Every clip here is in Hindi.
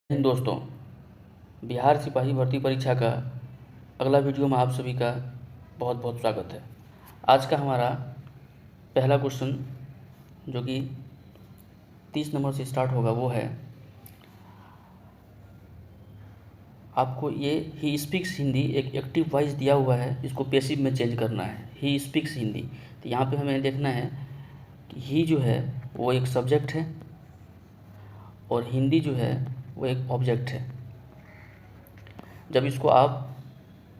इन दोस्तों, बिहार सिपाही भर्ती परीक्षा का अगला वीडियो में आप सभी का बहुत बहुत स्वागत है। आज का हमारा पहला क्वेश्चन जो कि 30 नंबर से स्टार्ट होगा वो है, आपको ये ही स्पीक्स हिंदी एक एक्टिव वॉइस दिया हुआ है, इसको पैसिव में चेंज करना है। ही स्पीक्स हिंदी, तो यहाँ पे हमें देखना है कि ही जो है वो एक सब्जेक्ट है और हिंदी जो है वो एक ऑब्जेक्ट है। जब इसको आप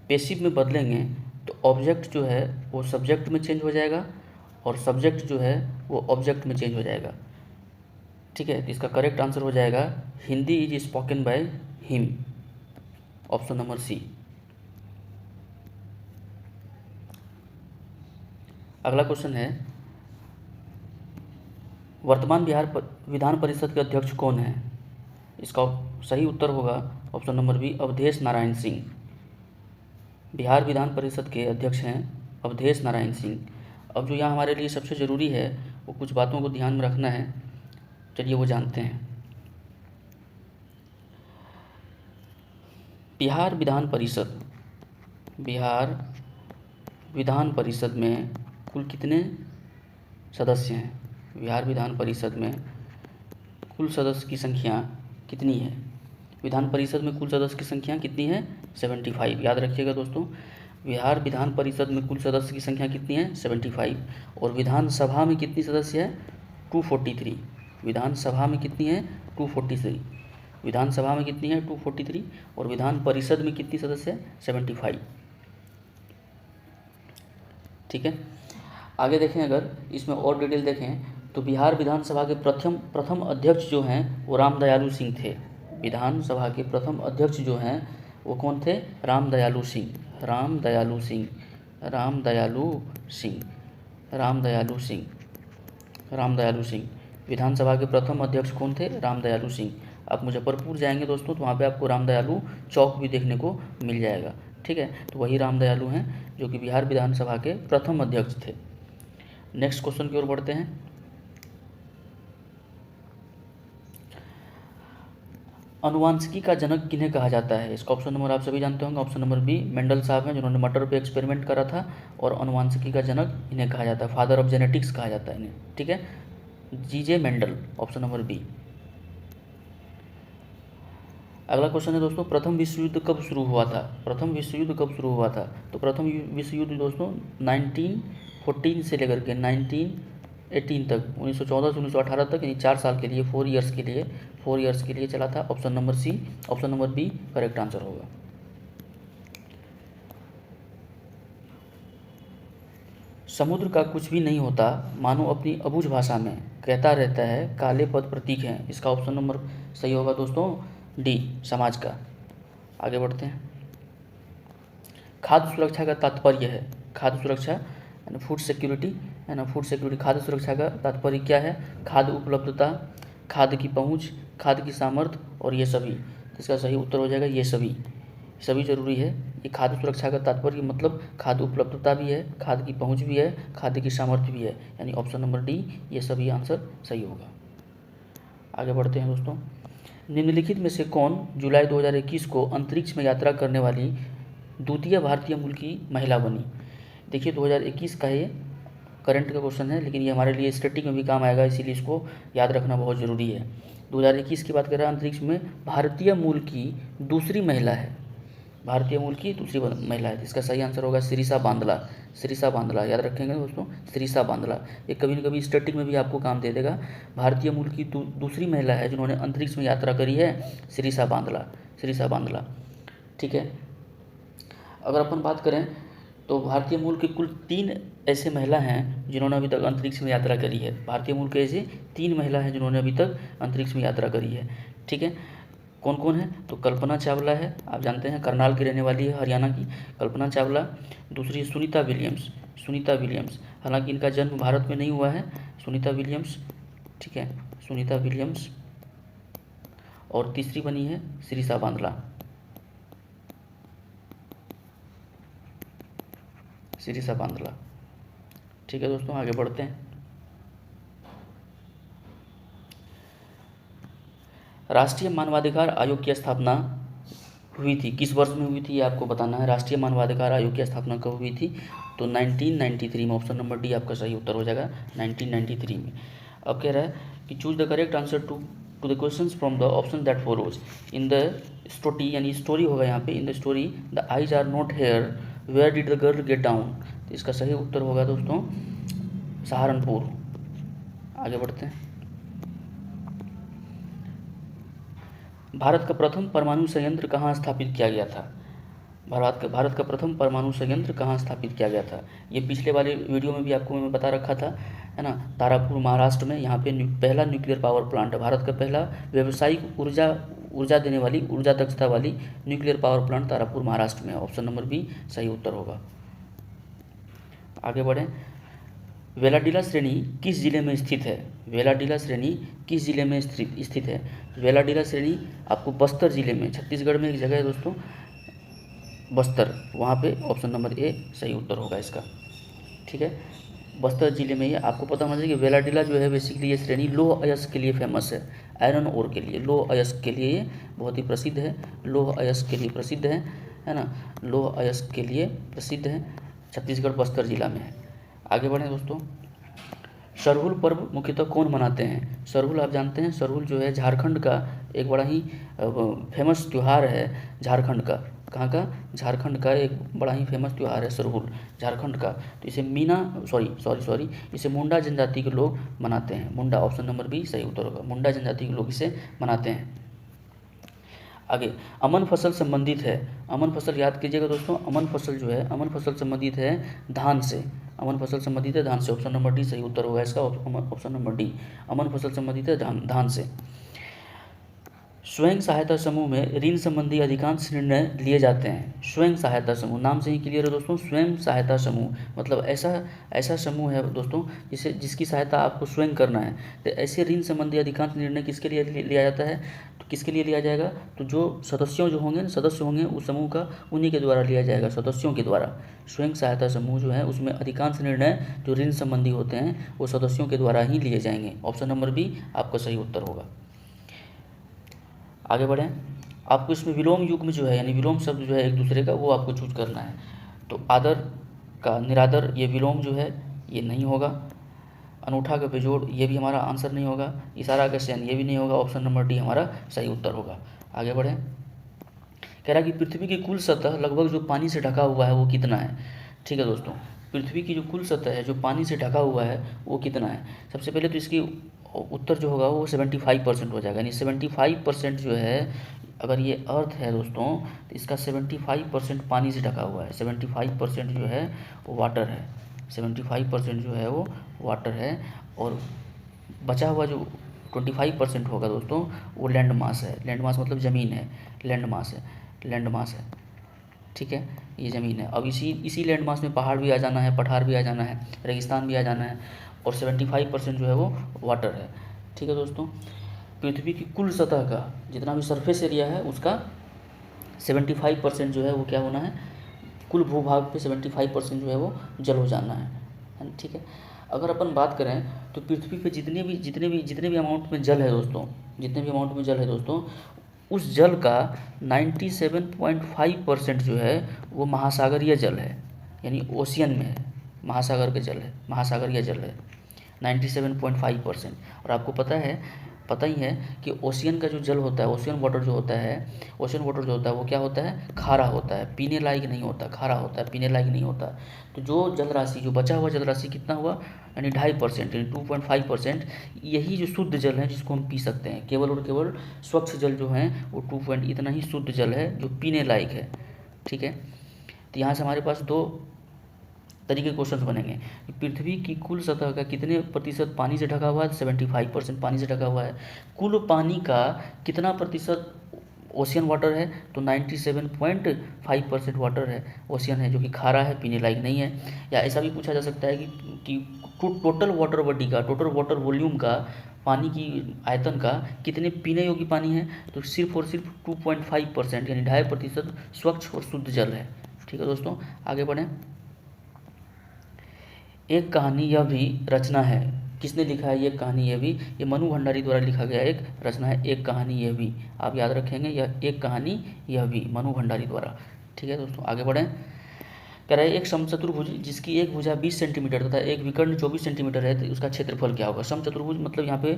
पैसिव में बदलेंगे तो ऑब्जेक्ट जो है वो सब्जेक्ट में चेंज हो जाएगा और सब्जेक्ट जो है वो ऑब्जेक्ट में चेंज हो जाएगा। ठीक है, तो इसका करेक्ट आंसर हो जाएगा Hindi is spoken by him, option number C. अगला क्वेश्चन है, वर्तमान विधान परिषद के अध्यक्ष कौन है? इसका सही उत्तर होगा option number B, Avadhesh Narayan Singh. Bihar विधान परिषद के अध्यक्ष हैं अवधेश नारायण सिंह। अब जो यहाँ हमारे लिए सबसे ज़रूरी है वो कुछ बातों को ध्यान में रखना है, चलिए वो जानते हैं। बिहार विधान परिषद में कुल कितने सदस्य हैं? बिहार विधान परिषद में कुल सदस्य की संख्या कितनी है? विधान परिषद में कुल सदस्य की संख्या कितनी है? 75। याद रखिएगा दोस्तों, बिहार विधान परिषद में कुल सदस्य की संख्या कितनी है? 75। और विधानसभा में कितनी सदस्य है? 243। विधानसभा में कितनी है? 243। विधानसभा में कितनी है? 243। और विधान परिषद में कितनी सदस्य है? 75। ठीक है, आगे देखें, अगर इसमें और डिटेल देखें तो बिहार विधानसभा के प्रथम अध्यक्ष जो हैं वो रामदयालु सिंह थे। विधानसभा के प्रथम अध्यक्ष जो हैं वो कौन थे? रामदयालु सिंह। रामदयालु सिंह, रामदयालु सिंह, रामदयालु सिंह, रामदयालु सिंह। विधानसभा के प्रथम अध्यक्ष कौन थे? रामदयालु सिंह। आप मुजफ्फरपुर जाएंगे दोस्तों तो वहाँ पे आपको रामदयालु चौक भी देखने को मिल जाएगा। ठीक है, तो वही रामदयालु हैं जो कि बिहार विधानसभा के प्रथम अध्यक्ष थे। नेक्स्ट क्वेश्चन की ओर बढ़ते हैं। अनुवांशिकी का जनक किन्हें कहा जाता है? इसका ऑप्शन नंबर आप सभी जानते होंगे, ऑप्शन नंबर बी, मेंडल साहब हैं जिन्होंने मटर पे एक्सपेरिमेंट करा था। और अनुवांशिकी का जनक इन्हें कहा जाता है, फादर ऑफ जेनेटिक्स कहा जाता है इन्हें। ठीक है, जीजे मेंडल, ऑप्शन नंबर बी। अगला क्वेश्चन है दोस्तों, प्रथम विश्व युद्ध कब शुरू हुआ था? प्रथम विश्व युद्ध कब शुरू हुआ था? तो प्रथम विश्व युद्ध दोस्तों 1914 से लेकर के 1918 तक, 1914 से 1918 तक, यानी 4 साल के लिए, 4 ईयर्स के लिए चला था। Option number C, option number B correct answer होगा। समुद्र का कुछ भी नहीं होता, मानो अपनी अबूझ भाषा में कहता रहता है, काले पद प्रतीक हैं। इसका ऑप्शन नंबर सही होगा दोस्तों डी, समाज का। आगे बढ़ते हैं। खाद्य सुरक्षा का तात्पर्य है, खाद्य सुरक्षा यानी फूड सिक्योरिटी, है ना, फूड सिक्योरिटी, खाद्य सुरक्षा का तात्पर्य क्या है? खाद्य उपलब्धता, खाद्य की पहुंच, खाद्य की सामर्थ्य और ये सभी। इसका सही उत्तर हो जाएगा ये सभी, सभी जरूरी है। ये खाद्य सुरक्षा का तात्पर्य मतलब खाद्य उपलब्धता भी है, खाद्य की पहुंच भी है, खाद्य की सामर्थ्य भी है, यानी ऑप्शन नंबर डी ये सभी आंसर सही होगा। आगे बढ़ते हैं दोस्तों। निम्नलिखित में से कौन जुलाई 2021 को अंतरिक्ष में यात्रा करने वाली द्वितीय भारतीय मूल की महिला बनी? देखिए 2021 का ये करंट का क्वेश्चन है, लेकिन ये हमारे लिए स्टैटिक में भी काम आएगा, इसीलिए इसको याद रखना बहुत ज़रूरी है। 2021 की बात कर रहे हैं, अंतरिक्ष में भारतीय मूल की दूसरी महिला है, भारतीय मूल की दूसरी महिला है। इसका सही आंसर होगा सिरिसा बांदला। सिरिसा बांदला याद रखेंगे दोस्तों, सिरिसा बांदला। ये कभी न कभी स्टैटिक में भी आपको काम दे देगा। भारतीय मूल की दूसरी महिला है जिन्होंने अंतरिक्ष में यात्रा करी है, सिरिसा बांदला, सिरिसा बांदला। ठीक है, अगर अपन बात करें तो भारतीय मूल के कुल 3 ऐसे महिला हैं जिन्होंने अभी तक अंतरिक्ष में यात्रा करी है। भारतीय मूल के ऐसे 3 महिला हैं जिन्होंने अभी तक अंतरिक्ष में यात्रा करी है। ठीक है, कौन कौन है? तो कल्पना चावला है, आप जानते हैं करनाल की रहने वाली है, हरियाणा की कल्पना चावला। दूसरी सुनीता विलियम्स, सुनीता विलियम्स, हालांकि इनका जन्म भारत में नहीं हुआ है, सुनीता विलियम्स। ठीक है, सुनीता विलियम्स। और तीसरी बनी है सिरिसा बांदला, सिरिसा बांदला। ठीक है दोस्तों, आगे बढ़ते हैं। राष्ट्रीय मानवाधिकार आयोग की स्थापना हुई थी, किस वर्ष में हुई थी ये आपको बताना है। राष्ट्रीय मानवाधिकार आयोग की स्थापना कब हुई थी? तो 1993 में। ऑप्शन नंबर डी आपका सही उत्तर हो जाएगा 1993 में। अब कह रहा है कि choose the correct answer to the questions from the option that follows. In the story, यानी स्टोरी होगा यहाँ पे, in the story the eyes are not here, where did the girl get down. तो इसका सही उत्तर होगा दोस्तों सहारनपुर। आगे बढ़ते हैं। भारत का प्रथम परमाणु संयंत्र कहाँ स्थापित किया गया था? भारत का प्रथम परमाणु संयंत्र कहाँ स्थापित किया गया था? ये पिछले वाले वीडियो में भी आपको मैं बता रखा था, है ना। तारापुर महाराष्ट्र में यहाँ पे पहला न्यूक्लियर पावर प्लांट है। भारत का पहला व्यावसायिक ऊर्जा देने वाली, ऊर्जा दक्षता वाली nuclear power plant Tarapur Maharashtra में है। ऑप्शन नंबर बी सही उत्तर होगा। आगे बढ़ें। वेलाडीला श्रेणी किस जिले में स्थित है? वेलाडीला श्रेणी किस जिले में स्थित है? वेलाडीला श्रेणी आपको बस्तर जिले में, छत्तीसगढ़ में एक जगह है दोस्तों बस्तर, वहाँ पे ऑप्शन नंबर ए सही उत्तर होगा इसका। ठीक है, बस्तर जिले में ये आपको पता होना चाहिए कि वेलाडीला जो है बेसिकली ये श्रेणी लौह अयस्क के लिए फेमस है, आयरन ओर के लिए, लौह अयस्क के लिए ये बहुत ही प्रसिद्ध है, लौह अयस्क के लिए प्रसिद्ध है ना, लौह अयस्क के लिए प्रसिद्ध है, छत्तीसगढ़ बस्तर जिला में है। आगे बढ़ें दोस्तों। सरहुल पर्व मुख्यतः कौन मनाते हैं? सरहुल आप जानते हैं, सरहुल जो है झारखंड का एक बड़ा ही फेमस त्यौहार है, झारखंड का। कहाँ का? झारखंड का एक बड़ा ही फेमस त्यौहार है सरहुल, झारखंड का। तो इसे इसे मुंडा जनजाति के लोग मनाते हैं। मुंडा, ऑप्शन नंबर बी सही उत्तर होगा। मुंडा जनजाति के लोग इसे मनाते हैं। आगे, अमन फसल संबंधित है, अमन फसल याद कीजिएगा दोस्तों, अमन फसल जो है, अमन फसल संबंधित है धान से, अमन फसल संबंधित है धान से। ऑप्शन नंबर डी सही उत्तर होगा इसका, ऑप्शन नंबर डी, अमन फसल संबंधित है धान से। स्वयं सहायता समूह में ऋण संबंधी अधिकांश निर्णय लिए जाते हैं। स्वयं सहायता समूह, नाम से ही क्लियर है दोस्तों, स्वयं सहायता समूह मतलब ऐसा समूह है दोस्तों जिसकी सहायता आपको स्वयं करना है। तो ऐसे ऋण संबंधी अधिकांश निर्णय किसके लिए लिया जाता है? तो किसके लिए लिया जाएगा? तो जो सदस्य होंगे उस समूह का, उन्हीं के द्वारा लिया जाएगा, सदस्यों के द्वारा। स्वयं सहायता समूह जो है उसमें अधिकांश निर्णय जो ऋण संबंधी होते हैं वो सदस्यों के द्वारा ही लिए जाएंगे। ऑप्शन नंबर बी आपका सही उत्तर होगा। आगे बढ़ें। आपको इसमें विलोम युग्म जो है, यानी विलोम शब्द जो है एक दूसरे का, वो आपको चूज करना है। तो आदर का निरादर, ये विलोम जो है ये नहीं होगा। अनूठा का बेजोड़, ये भी हमारा आंसर नहीं होगा। इशारा का शयन, ये भी नहीं होगा। ऑप्शन नंबर डी हमारा सही उत्तर होगा। आगे बढ़ें। कह रहा है कि पृथ्वी की कुल सतह लगभग जो पानी से ढका हुआ है वो कितना है? ठीक है दोस्तों, पृथ्वी की जो कुल सतह है जो पानी से ढका हुआ है वो कितना है? सबसे पहले तो इसकी उत्तर जो होगा वो 75% हो जाएगा, यानी 75% जो है, अगर ये अर्थ है दोस्तों तो इसका 75% पानी से ढका हुआ है। 75% जो है वो वाटर है, 75% जो है वो वाटर है, और बचा हुआ जो 25% होगा दोस्तों वो लैंड मास है। लैंड मास मतलब ज़मीन है, लैंड मास है। ठीक है, ये ज़मीन है। अब इसी लैंड मास में पहाड़ भी आ जाना है, पठार भी आ जाना है, रेगिस्तान भी आ जाना है, और 75% जो है वो वाटर है। ठीक है दोस्तों, पृथ्वी की कुल सतह का जितना भी सरफेस एरिया है उसका 75% जो है वो क्या होना है? कुल भूभाग पे 75% जो है वो जल हो जाना है। ठीक है, अगर अपन बात करें तो पृथ्वी पे जितने भी अमाउंट में जल है दोस्तों, उस जल का 97.5% जो है वो महासागरीय जल है, यानी ओशियन में है, महासागरीय जल है 97.5%। और आपको पता ही है कि ओशियन का जो जल होता है, ओशियन वाटर जो होता है वो क्या होता है? खारा होता है, पीने लायक नहीं होता, खारा होता है, पीने लायक नहीं होता। तो जो बचा हुआ जल राशि कितना हुआ? यानी 2.5%, यानी 2.5% यही जो शुद्ध जल है जिसको हम पी सकते हैं। केवल और केवल स्वच्छ जल जो है वो 2 इतना ही शुद्ध जल है जो पीने लायक है। ठीक है, तो यहाँ से हमारे पास दो तरीके क्वेश्चन बनेंगे कि पृथ्वी की कुल सतह का कितने प्रतिशत पानी से ढका हुआ है? 75% पानी से ढका हुआ है। कुल पानी का कितना प्रतिशत ओशियन वाटर है? तो 97.5% वाटर है, ओशियन है, जो कि खारा है, पीने लायक नहीं है। या ऐसा भी पूछा जा सकता है कि टोटल वाटर बॉडी का, टोटल वाटर वॉल्यूम का, पानी की आयतन का कितने पीने योग्य पानी है? तो सिर्फ और सिर्फ 2.5%, यानी 2.5% स्वच्छ और शुद्ध जल है। ठीक है दोस्तों, आगे बढ़ें। एक कहानी यह भी रचना है, किसने लिखा है ये कहानी यह भी, ये मनु भंडारी द्वारा लिखा गया एक रचना है, एक कहानी यह भी, आप याद रखेंगे, यह एक कहानी यह भी मनु भंडारी द्वारा। ठीक है दोस्तों, आगे बढ़ें। कह रहा है एक समचतुर्भुज जिसकी एक भुजा 20 सेंटीमीटर तथा एक विकर्ण 24 सेंटीमीटर है तो उसका क्षेत्रफल क्या होगा। समचतुर्भुज मतलब यहाँ पे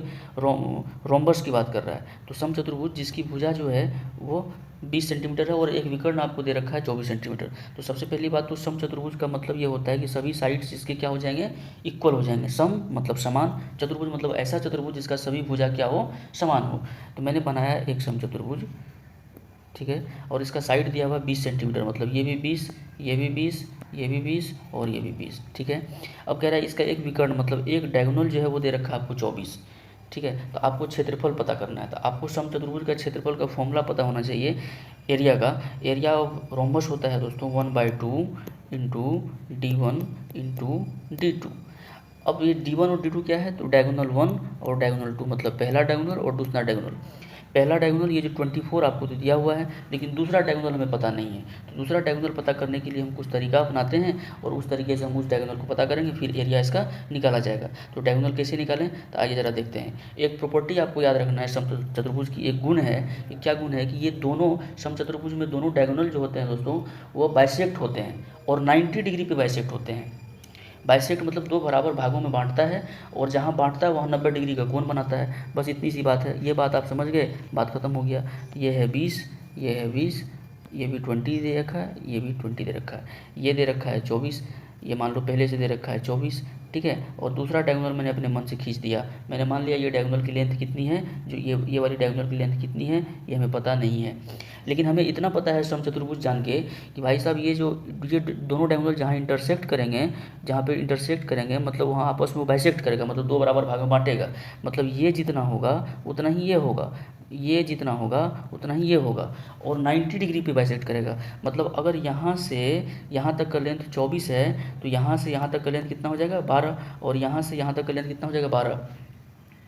रोम्बस की बात कर रहा है। तो समचतुर्भुज जिसकी भुजा जो है वो 20 सेंटीमीटर है और एक विकर्ण आपको दे रखा है 24 सेंटीमीटर। तो सबसे पहली बात तो समचतुर्भुज का मतलब ये होता है कि सभी साइड्स इसके क्या हो जाएंगे, इक्वल हो जाएंगे। सम मतलब समान, चतुर्भुज मतलब ऐसा चतुर्भुज जिसका सभी भुजा क्या हो, समान हो। तो मैंने बनाया एक समचतुर्भुज, ठीक है, और इसका साइड दिया हुआ 20 सेंटीमीटर, मतलब ये भी 20, ये भी 20, ये भी 20 और ये भी 20। ठीक है, अब कह रहा है इसका एक विकर्ण मतलब एक डायगोनल जो है वो दे रखा है आपको 24। ठीक है, तो आपको क्षेत्रफल पता करना है। तो आपको समचतुर्भुज का क्षेत्रफल का फॉर्मूला पता होना चाहिए एरिया का। एरिया ऑफ रोम्बस होता है दोस्तों 1/2 इंटू D1 इंटू D2। अब ये D1 और D2 क्या है, तो डायगोनल 1 और डायगोनल 2, मतलब पहला डायगोनल और दूसरा डायगोनल। पहला डायगोनल ये जो 24 आपको तो दिया हुआ है, लेकिन दूसरा डायगोनल हमें पता नहीं है। तो दूसरा डायगोनल पता करने के लिए हम कुछ तरीका अपनाते हैं और उस तरीके से हम उस डायगोनल को पता करेंगे, फिर एरिया इसका निकाला जाएगा। तो डायगोनल कैसे निकालें, तो आइए ज़रा देखते हैं। एक प्रॉपर्टी आपको याद रखना है समचतुर्भुज की, एक गुण है। कि क्या गुण है कि ये दोनों समचतुर्भुज में दोनों डायगोनल जो होते हैं दोस्तों वो बाइसेक्ट होते हैं और 90 डिग्री पे बाइसेक्ट होते हैं। बाइसेक्ट मतलब दो बराबर भागों में बांटता है और जहाँ बांटता है वहाँ 90 डिग्री का कोण बनाता है। बस इतनी सी बात है, ये बात आप समझ गए, बात खत्म हो गया। ये है 20, ये है 20, ये भी 20 दे रखा है, ये भी 20 दे रखा है, ये दे रखा है 24, ये मान लो पहले से दे रखा है 24। ठीक है, और दूसरा डायगोनल मैंने अपने मन से खींच दिया। मैंने मान लिया ये डायगोनल की लेंथ कितनी है, जो ये वाली डायगोनल की लेंथ कितनी है ये हमें पता नहीं है, लेकिन हमें इतना पता है समचतुर्भुज जान के कि भाई साहब ये दोनों डायगोनल जहाँ इंटरसेक्ट करेंगे, जहाँ पे इंटरसेक्ट करेंगे मतलब वहाँ आपस में बाइसेक्ट करेगा, मतलब दो बराबर भाग में बांटेगा। मतलब ये जितना होगा उतना ही ये होगा, ये जितना होगा उतना ही ये होगा, और 90 डिग्री पे बाइसेक्ट करेगा। मतलब अगर यहाँ से यहाँ तक का लेंथ 24 है तो यहाँ से यहाँ तक का लेंथ कितना हो जाएगा 12, और यहाँ से यहाँ तक का लेंथ कितना हो जाएगा 12,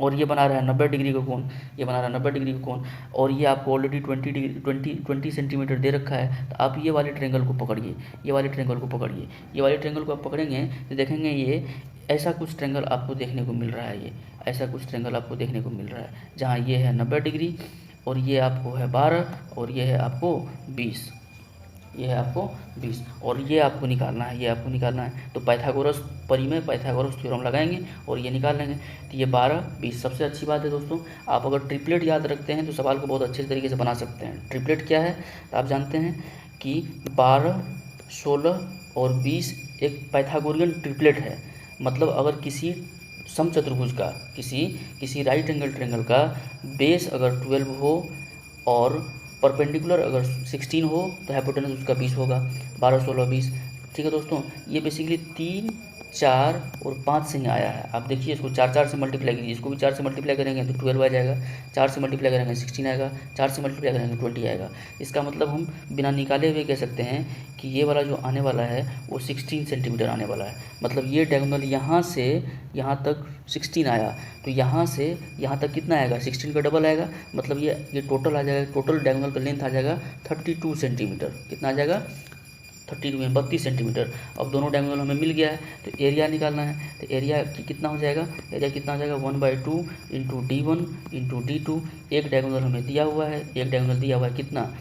और ये बना रहा है 90 डिग्री का कोण, ये बना रहा है 90 डिग्री का कोण, और ये आपको ऑलरेडी 20 सेंटीमीटर दे रखा है। तो आप ये वाले ट्रायंगल को पकड़िए, ये वाले ट्रायंगल को पकड़िए, ये वाले ट्रायंगल को आप पकड़ेंगे तो देखेंगे ये ऐसा कुछ ट्रायंगल आपको देखने को मिल रहा है। ये ऐसा कुछ ट्रायंगल आपको देखने को मिल रहा है जहाँ ये है 90 डिग्री और ये आपको है 12 और ये है आपको 20, ये है आपको 20, और ये आपको निकालना है, ये आपको निकालना है। तो पाइथागोरस परिमेय पाइथागोरस थ्योरम लगाएंगे और ये निकाल लेंगे। तो ये 12 20 सबसे अच्छी बात है दोस्तों, आप अगर ट्रिपलेट याद रखते हैं तो सवाल को बहुत अच्छे तरीके से बना सकते हैं। ट्रिपलेट क्या है तो आप जानते हैं कि 12 16 और 20 एक पाइथागोरियन ट्रिपलेट है। मतलब अगर किसी समचतुर्भुज का किसी राइट एंगल ट्रायंगल का बेस अगर 12 हो और परपेंडिकुलर अगर 16 हो तो हाइपोटेनस उसका 20 होगा, 12 16 20। ठीक है दोस्तों, ये बेसिकली 3 4 और 5 से ही आया है। आप देखिए इसको 4 से मल्टीप्लाई कीजिए, इसको भी 4 से मल्टीप्लाई करेंगे तो 12 आ जाएगा, 4 से मल्टीप्लाई करेंगे 16 आएगा, 4 से मल्टीप्लाई करेंगे 20 आएगा। इसका मतलब हम बिना निकाले हुए कह सकते हैं कि ये वाला जो आने वाला है वो 16 सेंटीमीटर आने वाला है। मतलब ये डायगोनल यहाँ से यहाँ तक 16 आया तो यहाँ से यहाँ तक कितना आएगा, 16 का डबल आएगा। मतलब ये टोटल आ जाएगा, टोटल डायगोनल का लेंथ आ जाएगा 32 सेंटीमीटर। कितना आ जाएगा 32 में 32 सेंटीमीटर। अब दोनों डायगोनल हमें मिल गया है तो एरिया निकालना है। तो एरिया कितना हो जाएगा, एरिया कितना हो जाएगा 1/2 इंटू D1 इंटू D2। एक डायगोनल हमें दिया हुआ है, एक डायगोनल दिया हुआ है कितना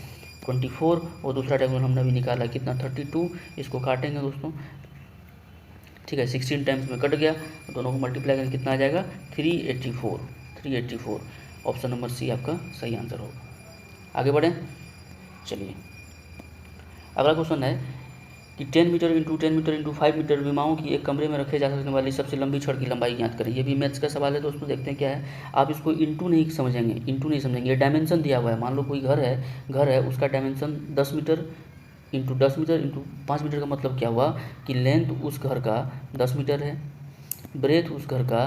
24 और दूसरा डायगोनल हमने अभी निकाला कितना 32। इसको काटेंगे दोस्तों, ठीक है, 16 टाइम्स में कट गया, दोनों को मल्टीप्लाई करेंगे कितना आ जाएगा 384। ऑप्शन नंबर सी आपका सही आंसर होगा। आगे बढ़ें, चलिए अगला क्वेश्चन है कि 10 metre into 10 metre into 5 metre विमाओं की एक कमरे में रखे जा सकने वाली सबसे लंबी छड़ की लंबाई ज्ञात करें। ये भी मैथ्स का सवाल है दोस्तों, देखते हैं क्या है। आप इसको इंटू नहीं समझेंगे, ये डायमेंशन दिया हुआ है। मान लो कोई घर है उसका dimension 10 metre into 10 metre into 5 metre का मतलब क्या हुआ कि लेंथ उस घर का 10 मीटर है, ब्रेथ उस घर का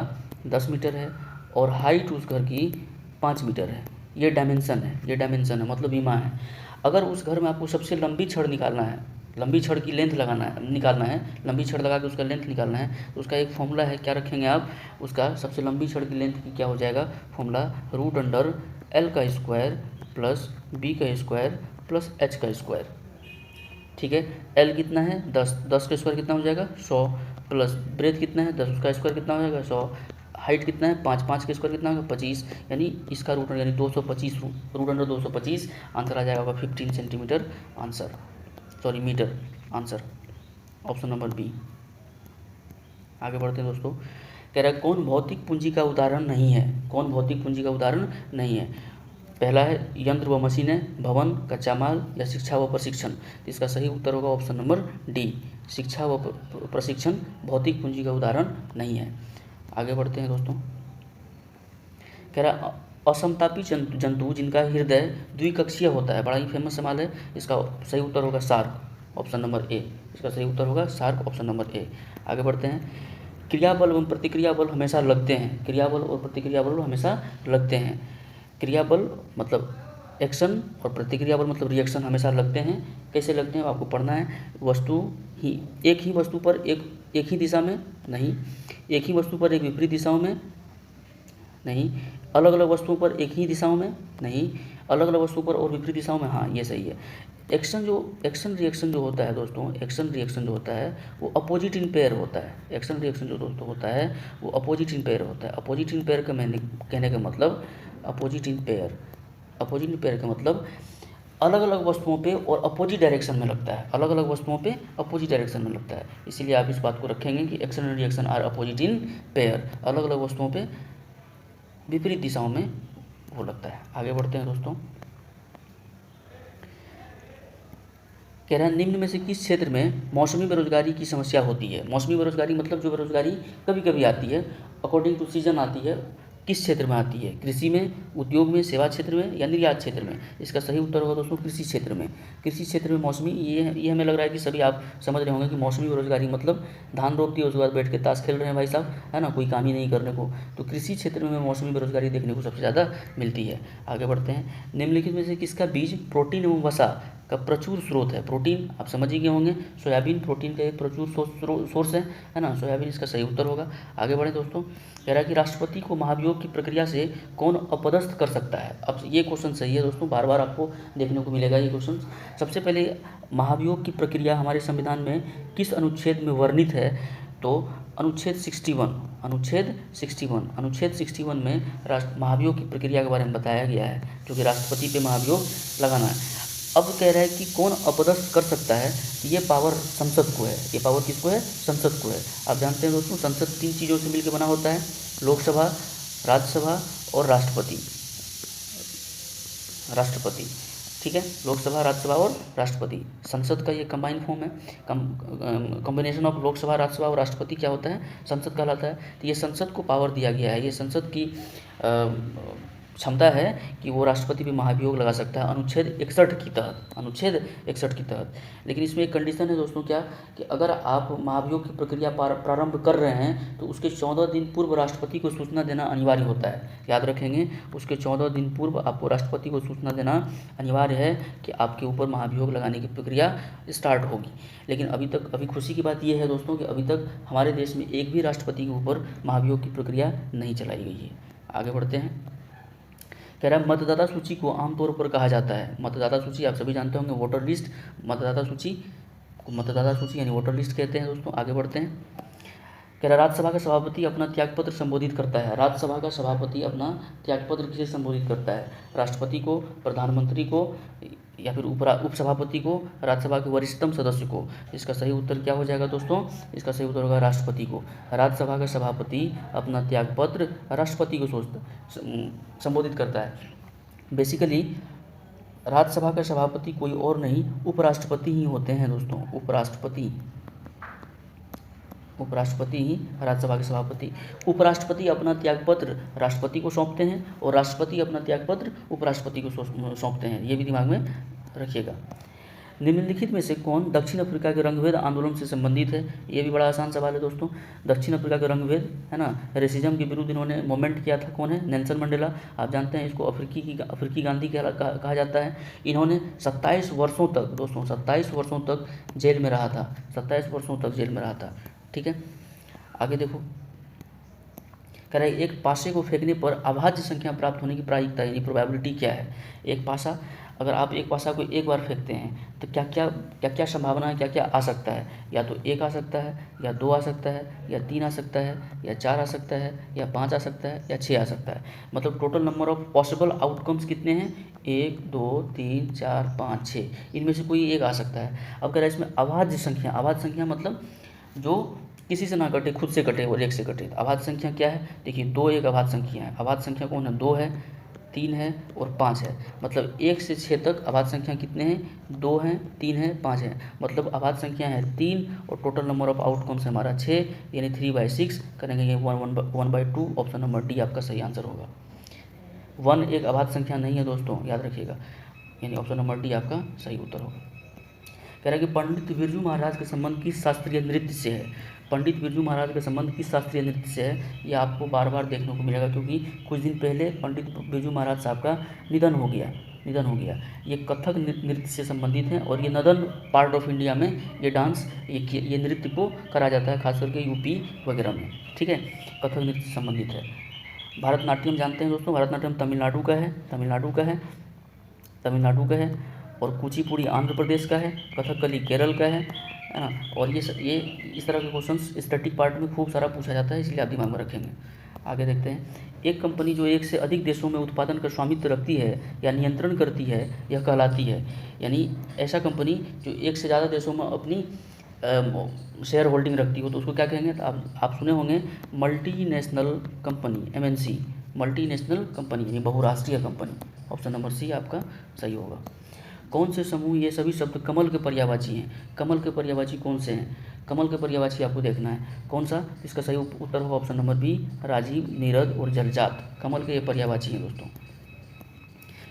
10 मीटर है और हाइट उस घर की 5 मीटर है। ये डायमेंशन है, मतलब विमा है। अगर उस घर में आपको सबसे लंबी छड़ निकालना है, लंबी छड़ की लेंथ निकालना है, लंबी छड़ लगा के उसका लेंथ निकालना है, तो उसका एक फॉर्मूला है। क्या रखेंगे आप, उसका सबसे लंबी छड़ की लेंथ की क्या हो जाएगा फॉर्मूला, √L का स्क्वायर प्लस B का स्क्वायर प्लस H का स्क्वायर। ठीक है, L कितना है 10 का स्क्वायर कितना हो जाएगा 100, प्लस ब्रेथ कितना है 10 उसका स्क्वायर कितना हो जाएगा 100, हाइट कितना है 5, 5 के स्क्वायर कितना होगा 25, यानी इसका रूट यानी 225 रूट अंडर 225, आंसर आ जाएगा आपका 15 centimetre answer, sorry metre answer, option number B. आगे बढ़ते हैं दोस्तों, कह रहा है कौन भौतिक पूंजी का उदाहरण नहीं है, कौन भौतिक पूंजी का उदाहरण नहीं है। पहला है यंत्र व मशीनें, भवन, कच्चा माल या शिक्षा व प्रशिक्षण। तो इसका सही उत्तर होगा ऑप्शन नंबर डी, शिक्षा व प्रशिक्षण भौतिक पूंजी का उदाहरण नहीं है। आगे बढ़ते हैं दोस्तों, कह रहा असमतापी जंतु जिनका हृदय द्विकक्षीय होता है, बड़ा ही फेमस सवाल है, इसका सही उत्तर होगा शार्क, ऑप्शन नंबर ए, इसका सही उत्तर होगा शार्क, ऑप्शन नंबर ए। आगे बढ़ते हैं, क्रियाबल एवं प्रतिक्रिया बल हमेशा लगते हैं, क्रियाबल और प्रतिक्रिया बल हमेशा लगते हैं। क्रियाबल मतलब एक्शन और प्रतिक्रिया बल मतलब रिएक्शन हमेशा लगते हैं। कैसे लगते हैं आपको पढ़ना है, वस्तु ही एक ही वस्तु पर एक ही दिशा में नहीं, एक ही वस्तु पर एक विपरीत दिशाओं में नहीं, अलग अलग वस्तुओं पर एक ही दिशाओं में नहीं, अलग अलग वस्तुओं पर और विपरीत दिशाओं में, हाँ ये सही है। एक्शन रिएक्शन जो होता है दोस्तों, एक्शन रिएक्शन जो होता है वो अपोजिट इन पेयर होता है। एक्शन रिएक्शन जो दोस्तों होता है वो अपोजिट इन पेयर होता है। अपोजिट इन पेयर का मैंने कहने का मतलब opposite in pair, opposite in pair का मतलब अलग अलग वस्तुओं पे और अपोजिट डायरेक्शन में लगता है, अलग अलग वस्तुओं पे अपोजिट डायरेक्शन में लगता है। इसीलिए आप इस बात को रखेंगे कि action and reaction are opposite in pair, अलग अलग वस्तुओं पे विपरीत दिशाओं में वो लगता है। आगे बढ़ते हैं दोस्तों, कह रहा है निम्न में से किस क्षेत्र में मौसमी बेरोजगारी की समस्या होती है। मौसमी बेरोजगारी मतलब जो बेरोजगारी कभी कभी आती है, अकॉर्डिंग टू सीजन आती है, किस क्षेत्र में आती है, कृषि में, उद्योग में, सेवा क्षेत्र में या निर्यात क्षेत्र में। इसका सही उत्तर होगा दोस्तों कृषि क्षेत्र में। कृषि क्षेत्र में मौसमी, ये हमें लग रहा है कि सभी आप समझ रहे होंगे कि मौसमी बेरोजगारी मतलब धान रोप दिया उसके बाद बैठ के ताश खेल रहे हैं भाई साहब, है ना, कोई काम ही नहीं करने को। तो कृषि क्षेत्र में मौसमी बेरोजगारी देखने को सबसे ज़्यादा मिलती है। आगे बढ़ते हैं, निम्नलिखित में से किसका बीज प्रोटीन एवं वसा का प्रचुर स्रोत है। प्रोटीन आप समझ ही गए होंगे, सोयाबीन प्रोटीन का एक प्रचुर सोर्स है ना, सोयाबीन इसका सही उत्तर होगा। आगे बढ़े दोस्तों, कह रहा है कि राष्ट्रपति को महाभियोग की प्रक्रिया से कौन अपदस्थ कर सकता है। अब ये क्वेश्चन सही है दोस्तों, बार बार आपको देखने को मिलेगा ये क्वेश्चन। सबसे पहले महाभियोग की प्रक्रिया हमारे संविधान में किस अनुच्छेद में वर्णित है, तो अनुच्छेद 61, अनुच्छेद 61 में महाभियोग की प्रक्रिया के बारे में बताया गया है, जो कि राष्ट्रपति पे महाभियोग लगाना है। अब कह रहा है कि कौन अपदस्थ कर सकता है, ये पावर संसद को है, ये पावर किसको है, संसद को है। आप जानते हैं दोस्तों संसद 3 चीज़ों से मिलकर बना होता है, लोकसभा, राज्यसभा और राष्ट्रपति, ठीक है, लोकसभा, राज्यसभा और राष्ट्रपति, संसद का ये कंबाइन फॉर्म है। कॉम्बिनेशन ऑफ लोकसभा, राज्यसभा और राष्ट्रपति क्या होता है, संसद कहलाता है। तो ये संसद को पावर दिया गया है, ये संसद की क्षमता है कि वो राष्ट्रपति पे महाभियोग लगा सकता है अनुच्छेद 61 की तहत, अनुच्छेद 61 की तहत। लेकिन इसमें एक कंडीशन है दोस्तों, क्या कि अगर आप महाभियोग की प्रक्रिया प्रारंभ कर रहे हैं तो उसके 14 दिन पूर्व राष्ट्रपति को सूचना देना अनिवार्य होता है। याद रखेंगे, उसके 14 दिन पूर्व आपको राष्ट्रपति को सूचना देना अनिवार्य है कि आपके ऊपर महाभियोग लगाने की प्रक्रिया स्टार्ट होगी। लेकिन अभी खुशी की बात यह है दोस्तों कि अभी तक हमारे देश में एक भी राष्ट्रपति के ऊपर महाभियोग की प्रक्रिया नहीं चलाई गई है। आगे बढ़ते हैं, कह रहा है मतदाता सूची को आमतौर पर कहा जाता है। मतदाता सूची आप सभी जानते होंगे, वोटर लिस्ट, मतदाता सूची को मतदाता सूची यानी वोटर लिस्ट कहते हैं दोस्तों। आगे बढ़ते हैं, कह रहा है राज्यसभा का सभापति अपना त्यागपत्र संबोधित करता है। राज्यसभा का सभापति अपना त्यागपत्र किसे संबोधित करता है, राष्ट्रपति को, प्रधानमंत्री को या फिर उपसभापति को, राज्यसभा के वरिष्ठतम सदस्य को। इसका सही उत्तर क्या हो जाएगा दोस्तों, इसका सही उत्तर होगा राष्ट्रपति को। राज्यसभा का सभापति अपना त्यागपत्र राष्ट्रपति को संबोधित करता है। बेसिकली राज्यसभा का सभापति कोई और नहीं, उपराष्ट्रपति ही होते हैं दोस्तों, उपराष्ट्रपति ही राज्यसभा के सभापति। उपराष्ट्रपति अपना त्यागपत्र राष्ट्रपति को सौंपते हैं और राष्ट्रपति अपना त्यागपत्र उपराष्ट्रपति को सौंपते हैं, ये भी दिमाग में रखिएगा। निम्नलिखित में से कौन दक्षिण अफ्रीका के रंगभेद आंदोलन से संबंधित है, ये भी बड़ा आसान सवाल है दोस्तों। दक्षिण अफ्रीका के रंगभेद है ना, रेसिज्म के विरुद्ध इन्होंने मूवमेंट किया था, कौन है, नेल्सन मंडेला। आप जानते हैं इसको अफ्रीकी गांधी कहा जाता है। इन्होंने 27 वर्षों तक दोस्तों, 27 वर्षों तक जेल में रहा था, 27 वर्षों तक जेल में रहा था, ठीक है। आगे देखो, कह रहा है एक पासे को फेंकने पर अभाज्य संख्या प्राप्त होने की प्रायिकता यानी प्रोबेबिलिटी क्या है। एक पासा, अगर आप एक पासा को एक बार फेंकते हैं तो क्या क्या संभावना है, क्या क्या आ सकता है। या तो 1 आ सकता है, या 2 आ सकता है, या 3 आ सकता है, या 4 आ सकता है, या 5 आ सकता है, या 6 आ सकता है। मतलब total number of possible outcomes कितने हैं, 1 2 3 4 5 6, इनमें से कोई एक आ सकता है। अब कह रहा है इसमें अभाज्य संख्या, अभाज्य संख्या मतलब जो किसी से ना कटे, खुद से कटे और एक से कटे। अभाज्य संख्या क्या है, देखिए 2 एक अभाज्य संख्या है। अभाज्य संख्या कौन है, 2 है, 3 है और 5 है। मतलब 1 से 6 तक अभाज्य संख्या कितने हैं, 2 हैं, 3 है, 5 है। मतलब अभाज्य संख्या है 3 और टोटल नंबर ऑफ आउटकम्स है हमारा 6, यानी 3/6 करेंगे, ये 1/2। ऑप्शन नंबर डी आपका सही आंसर होगा। 1 एक अभाज्य संख्या नहीं है दोस्तों, याद रखिएगा, यानी ऑप्शन नंबर डी आपका सही उत्तर होगा। कह रहा है कि पंडित बिरजू महाराज के संबंध किस शास्त्रीय नृत्य से है। पंडित बिरजू महाराज का संबंध किस शास्त्रीय नृत्य से है, ये आपको बार बार देखने को मिलेगा, क्योंकि कुछ दिन पहले पंडित बिरजू महाराज साहब का निधन हो गया। ये कथक नृत्य से संबंधित हैं और ये नदर्न पार्ट ऑफ इंडिया में ये डांस, ये नृत्य को करा जाता है, खास करके यूपी वगैरह में, ठीक है। कथक नृत्य से संबंधित है। भरतनाट्यम जानते हैं दोस्तों, भरतनाट्यम तमिलनाडु का है, और कुचिपुड़ी आंध्र प्रदेश का है, कथकली केरल का है ना। और ये इस तरह के क्वेश्चंस स्टैटिक पार्ट में खूब सारा पूछा जाता है, इसलिए आप दिमाग में रखेंगे। आगे देखते हैं। एक कंपनी जो एक से अधिक देशों में उत्पादन का स्वामित्व रखती है या नियंत्रण करती है, यह कहलाती है। यानी ऐसा कंपनी जो एक से ज़्यादा देशों में अपनी शेयर होल्डिंग रखती हो तो उसको क्या कहेंगे, तो आप सुने होंगे multinational company, MNC, multinational company यानी बहुराष्ट्रीय कंपनी। ऑप्शन नंबर सी आपका सही होगा। कौन से समूह, ये सभी शब्द कमल के पर्यायवाची हैं। कमल के पर्यायवाची कौन से हैं, कमल के पर्यायवाची आपको देखना है कौन सा। इसका सही उत्तर होगा option number B, Rajiv, Neerad और जलजात, कमल के ये पर्यायवाची हैं दोस्तों।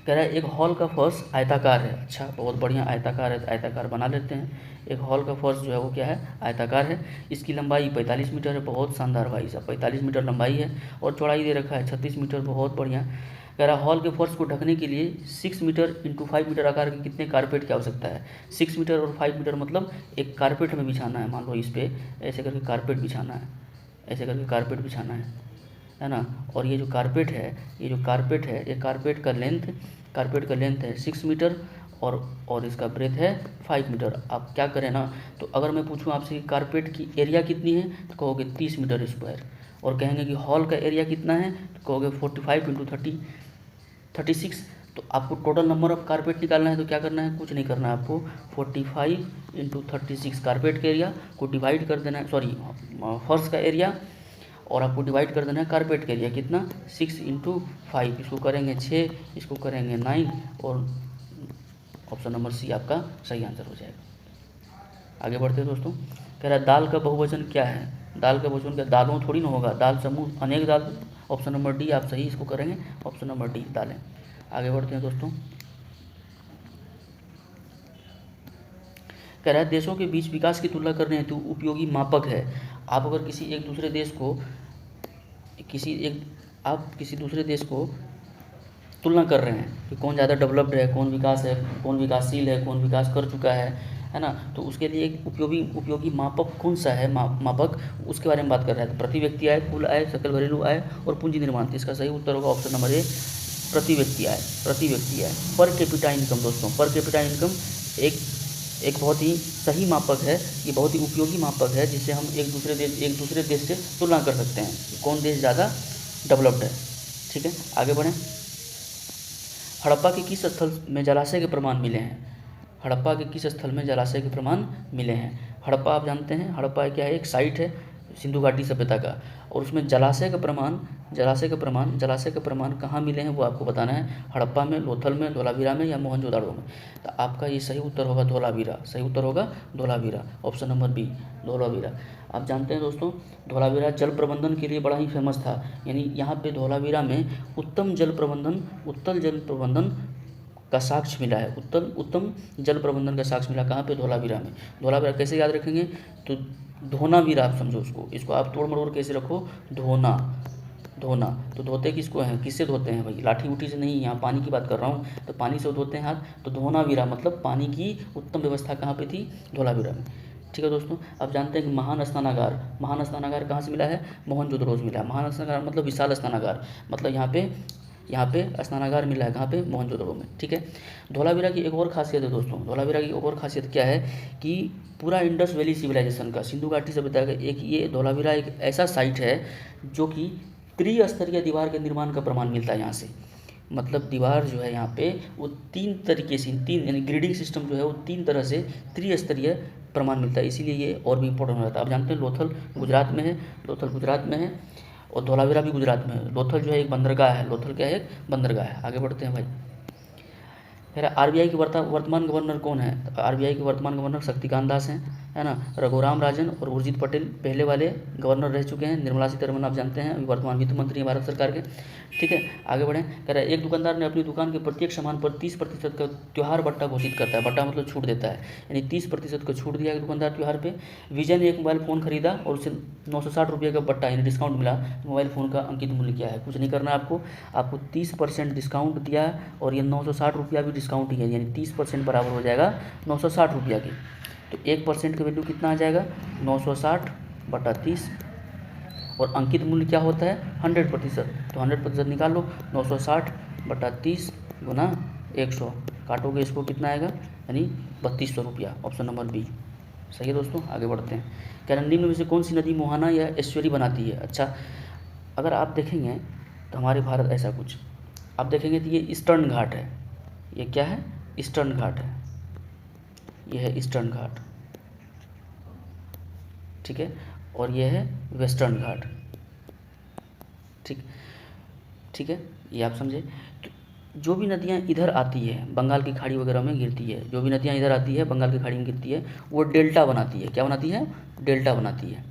कह रहा है एक हॉल का फर्श आयताकार है। अच्छा, बहुत बढ़िया, आयताकार है तो आयताकार बना लेते हैं। एक हॉल का फर्श जो है वो क्या है, आयताकार है। इसकी लंबाई 45 मीटर है, बहुत शानदार भाई साहब, 45 मीटर लंबाई है और चौड़ाई दे रखा है 36 मीटर, बहुत बढ़िया। कह रहा है हॉल के फर्श को ढकने के लिए 6 मीटर × 5 मीटर आकार के कितने कारपेट की आवश्यकता है। 6 मीटर और 5 मीटर मतलब एक कारपेट हमें बिछाना है, मान लो इस पर ऐसे करके कारपेट बिछाना है, ऐसे करके कारपेट बिछाना है ना। और ये जो कारपेट है, ये कारपेट का लेंथ है 6 मीटर और इसका ब्रेथ है 5 मीटर। आप क्या करें ना, तो अगर मैं पूछूं आपसे कि कारपेट की एरिया कितनी है तो कहोगे 30 मीटर स्क्वायर, और कहेंगे कि हॉल का एरिया कितना है तो कहोगे 45 × 36। तो आपको टोटल नंबर ऑफ कारपेट निकालना है, तो क्या करना है, कुछ नहीं करना है आपको, 45 × 36 कारपेट के एरिया को डिवाइड कर देना है, सॉरी फर्श का एरिया, और आपको डिवाइड कर देना है कारपेट के एरिया कितना, 6 × 5, इसको करेंगे 6, इसको करेंगे 9, और ऑप्शन नंबर सी आपका सही आंसर हो जाएगा। आगे बढ़ते हैं दोस्तों। कह रहा है दाल का बहुवचन क्या है। दाल का बहुवचन क्या, दालों थोड़ी ना होगा, दाल समूह अनेक दाल। ऑप्शन नंबर डी आप सही इसको करेंगे, ऑप्शन नंबर डी दालें। आगे बढ़ते हैं दोस्तों। कह रहा है देशों के बीच विकास की तुलना करने हेतु उपयोगी मापक है। आप अगर किसी दूसरे देश को तुलना कर रहे हैं कि कौन ज़्यादा डेवलप्ड है, कौन विकासशील है, कौन विकास कर चुका है ना, तो उसके लिए एक उपयोगी मापक कौन सा है, मापक उसके बारे में बात कर रहा है। तो प्रति व्यक्ति आय, कुल आय, सकल घरेलू आय और पूंजी निर्माण। इसका सही उत्तर होगा ऑप्शन नंबर ए, प्रति व्यक्ति आय। पर कैपिटा इनकम दोस्तों, पर कैपिटा इनकम एक बहुत ही सही मापक है, ये बहुत ही उपयोगी मापक है, जिससे हम एक दूसरे देश से तुलना कर सकते हैं कि कौन देश ज़्यादा डेवलप्ड है। ठीक है, आगे बढ़ें। हड़प्पा के किस स्थल में जलाशय के प्रमाण मिले हैं। हड़प्पा के किस स्थल में जलाशय के प्रमाण मिले हैं। हड़प्पा आप जानते हैं, हड़प्पा क्या है, एक साइट है सिंधु घाटी सभ्यता का, और उसमें जलाशय का प्रमाण कहाँ मिले हैं वो आपको बताना है। हड़प्पा में, लोथल में, धोलावीरा में या मोहनजोदाड़ो में। तो आपका ये सही उत्तर होगा धोलावीरा, सही उत्तर होगा Dholavira, option number B Dholavira. आप जानते हैं दोस्तों, धोलावीरा जल प्रबंधन के लिए बड़ा ही फेमस था, यानी यहाँ पे धोलावीरा में उत्तम जल प्रबंधन का साक्ष्य मिला है। उत्तम जल प्रबंधन का साक्ष्य मिला कहाँ पे, धोलावीरा में। धोलावीरा कैसे याद रखेंगे, तो धोनावीरा आप समझो इसको आप तोड़ मरोड़ कैसे रखो, धोना। तो धोते किसको हैं, किससे धोते हैं भाई, लाठी उठी से नहीं, यहाँ पानी की बात कर रहा हूँ, तो पानी से धोते हैं हाथ। तो धोनावीरा मतलब पानी की उत्तम व्यवस्था कहाँ पे थी, धोलावीरा में। ठीक है दोस्तों। अब जानते हैं कि महान स्नानागार कहाँ से मिला है, मोहनजोदड़ो से मिला है। महान स्नानागार मतलब विशाल स्नानागार, मतलब यहाँ पे स्नानागार मिला है कहाँ पे, मोहनजोदड़ो में। ठीक है। धोलावीरा की एक और खासियत है दोस्तों, धोलावीरा की एक और खासियत क्या है कि पूरा इंडस वैली सिविलाइजेशन का, सिंधु घाटी सभ्यता का एक ये धोलावीरा एक ऐसा साइट है जो कि त्रिस्तरीय दीवार के निर्माण का प्रमाण मिलता है यहाँ से। मतलब दीवार जो है यहाँ पे वो 3 तरीके से, 3 यानी ग्रेडिंग सिस्टम जो है वो 3 तरह से त्रिस्तरीय प्रमाण मिलता है, इसीलिए ये और भी इंपॉर्टेंट हो जाता है। आप जानते हैं लोथल गुजरात में है और धोलावीरा भी गुजरात में है। लोथल जो है एक बंदरगाह है, लोथल क्या है, एक बंदरगाह है। आगे बढ़ते हैं भाई। फिर आरबीआई के वर्तमान गवर्नर कौन है, तो आरबीआई के वर्तमान गवर्नर शक्तिकांत दास हैं, है ना। रघुराम राजन और उर्जित पटेल पहले वाले गवर्नर रह चुके हैं। निर्मला सीतारमण आप जानते हैं अभी वर्तमान वित्त मंत्री हैं भारत सरकार के। ठीक है, आगे बढ़ें। कह रहा है एक दुकानदार ने अपनी दुकान के प्रत्येक सामान पर 30% का त्योहार बट्टा घोषित करता है। बट्टा मतलब छूट देता है, यानी 30% का छूट दिया दुकानदार त्योहार पे। विजय ने एक मोबाइल फ़ोन खरीदा और उसे 960 रुपये का बट्टा यानी डिस्काउंट मिला। मोबाइल फ़ोन का अंकित मूल्य क्या है, कुछ नहीं करना है आपको 30% डिस्काउंट दिया और ये 960 रुपया भी डिस्काउंट ही है, यानी 30% बराबर हो जाएगा 960 रुपया की। तो 1% का वैल्यू कितना आ जाएगा, 960 बटा 30 और अंकित मूल्य क्या होता है 100%। तो 100% निकाल लो, 960 बटा 30 गुना 100, काटोगे इसको कितना आएगा, यानी 3200 रुपया। ऑप्शन नंबर बी सही है दोस्तों। आगे बढ़ते हैं। कह रहे निम्न में से कौन सी नदी मोहाना या एस्चुरी बनाती है। अच्छा, अगर आप देखेंगे तो हमारे भारत ऐसा कुछ आप देखेंगे तो ये ईस्टर्न घाट है, ये क्या है, ईस्टर्न घाट है, ये है ईस्टर्न घाट, ठीक है, और ये है वेस्टर्न घाट। ठीक है, ये आप समझे। तो जो भी नदियाँ इधर आती है बंगाल की खाड़ी वगैरह में गिरती है, जो भी नदियाँ इधर आती है बंगाल की खाड़ी में गिरती है, वो डेल्टा बनाती है। क्या बनाती है, डेल्टा बनाती है।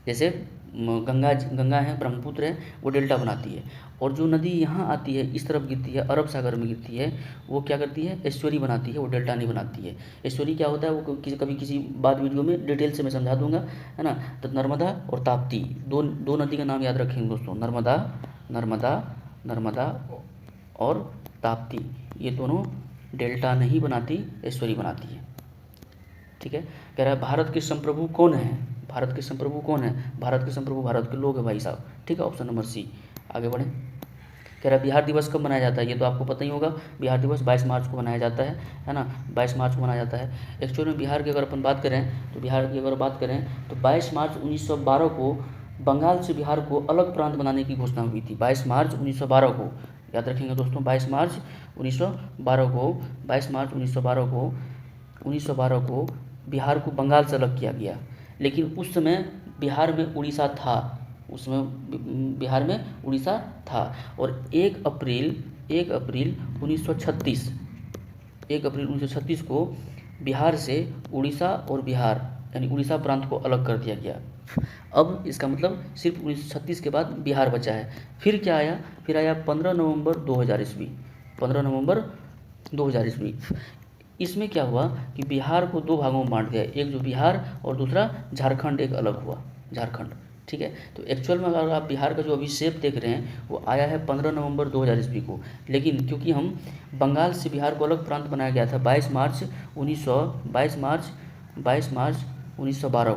जैसे गंगा है, ब्रह्मपुत्र है, वो डेल्टा बनाती है। और जो नदी यहाँ आती है इस तरफ गिरती है, अरब सागर में गिरती है, वो क्या करती है, एस्चुरी बनाती है, वो डेल्टा नहीं बनाती है। एस्चुरी क्या होता है वो कभी किसी बाद वीडियो में डिटेल से मैं समझा दूंगा, है ना। तो नर्मदा और ताप्ती दो नदी का नाम याद रखेंगे दोस्तों, नर्मदा और ताप्ती, ये दोनों डेल्टा नहीं बनाती, एस्चुरी बनाती है। ठीक है। कह रहा है भारत के संप्रभु कौन है, भारत के संप्रभु कौन है, भारत के संप्रभु भारत के लोग हैं भाई साहब। ठीक है, ऑप्शन नंबर सी। आगे बढ़ें। कह रहा है बिहार दिवस कब मनाया जाता है, ये तो आपको पता ही होगा, बिहार दिवस 22 मार्च को मनाया जाता है ना, 22 मार्च को मनाया जाता है। एक्चुअली में बिहार की अगर अपन बात करें तो 22 मार्च 1912 को बंगाल से बिहार को अलग प्रांत बनाने की घोषणा हुई थी। 22 मार्च 1912 को याद रखेंगे दोस्तों, 22 मार्च 1912 को बिहार को बंगाल से अलग किया गया। लेकिन उस समय बिहार में उड़ीसा था, और 1 अप्रैल 1936 को बिहार से उड़ीसा और बिहार यानी उड़ीसा प्रांत को अलग कर दिया गया। अब इसका मतलब सिर्फ 1936 के बाद बिहार बचा है। फिर क्या आया, फिर आया 15 नवंबर 2000 ईस्वी। इसमें क्या हुआ कि बिहार को 2 भागों में बांट दिया, एक जो बिहार और दूसरा झारखंड एक अलग हुआ, झारखंड। ठीक है, तो एक्चुअल में अगर आप बिहार का जो अभी शेप देख रहे हैं वो आया है 15 नवंबर 2000 ईस्वी को। लेकिन क्योंकि हम बंगाल से बिहार को अलग प्रांत बनाया गया था 22 मार्च 1912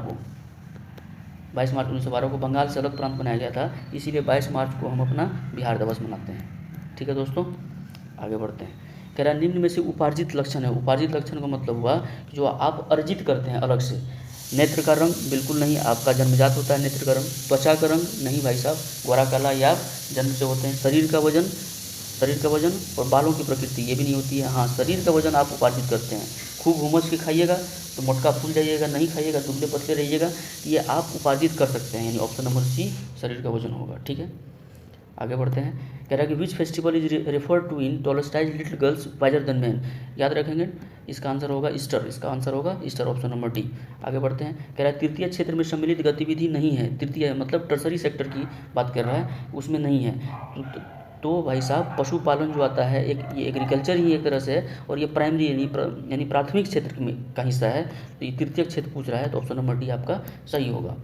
को बंगाल से अलग प्रांत बनाया गया था, इसीलिए 22 मार्च को हम अपना बिहार दिवस मनाते हैं। ठीक है दोस्तों, आगे बढ़ते हैं। कह रहा है निम्न में से उपार्जित लक्षण है। उपार्जित लक्षण का मतलब हुआ कि जो आप अर्जित करते हैं अलग से। नेत्र का रंग बिल्कुल नहीं, आपका जन्मजात होता है नेत्र का रंग। त्वचा का रंग नहीं भाई साहब, गोरा काला या आप जन्म से होते हैं। शरीर का वजन और बालों की प्रकृति ये भी नहीं होती है। हाँ, शरीर का वजन आप उपार्जित करते हैं। खूब घूमस के खाइएगा तो मोटका फूल जाइएगा, नहीं खाइएगा दुबले पतले रहिएगा, ये आप उपार्जित कर सकते हैं, यानी ऑप्शन नंबर सी शरीर का वजन होगा। ठीक है, आगे बढ़ते हैं। कह रहा है कि which festival is refer to in Tolstoy's little girls wiser than man. याद रखेंगे, इसका आंसर होगा ईस्टर, ऑप्शन नंबर डी। आगे बढ़ते हैं। कह रहा है तृतीय क्षेत्र में सम्मिलित गतिविधि नहीं है। तृतीय मतलब टर्सरी सेक्टर की बात कर रहा है, उसमें नहीं है। तो भाई साहब पशुपालन जो आता है ये एग्रीकल्चर ही एक तरह से है, और ये प्राइमरी यानी प्राथमिक क्षेत्र का हिस्सा है। तो ये तृतीय क्षेत्र पूछ रहा है, तो ऑप्शन नंबर डी आपका सही होगा।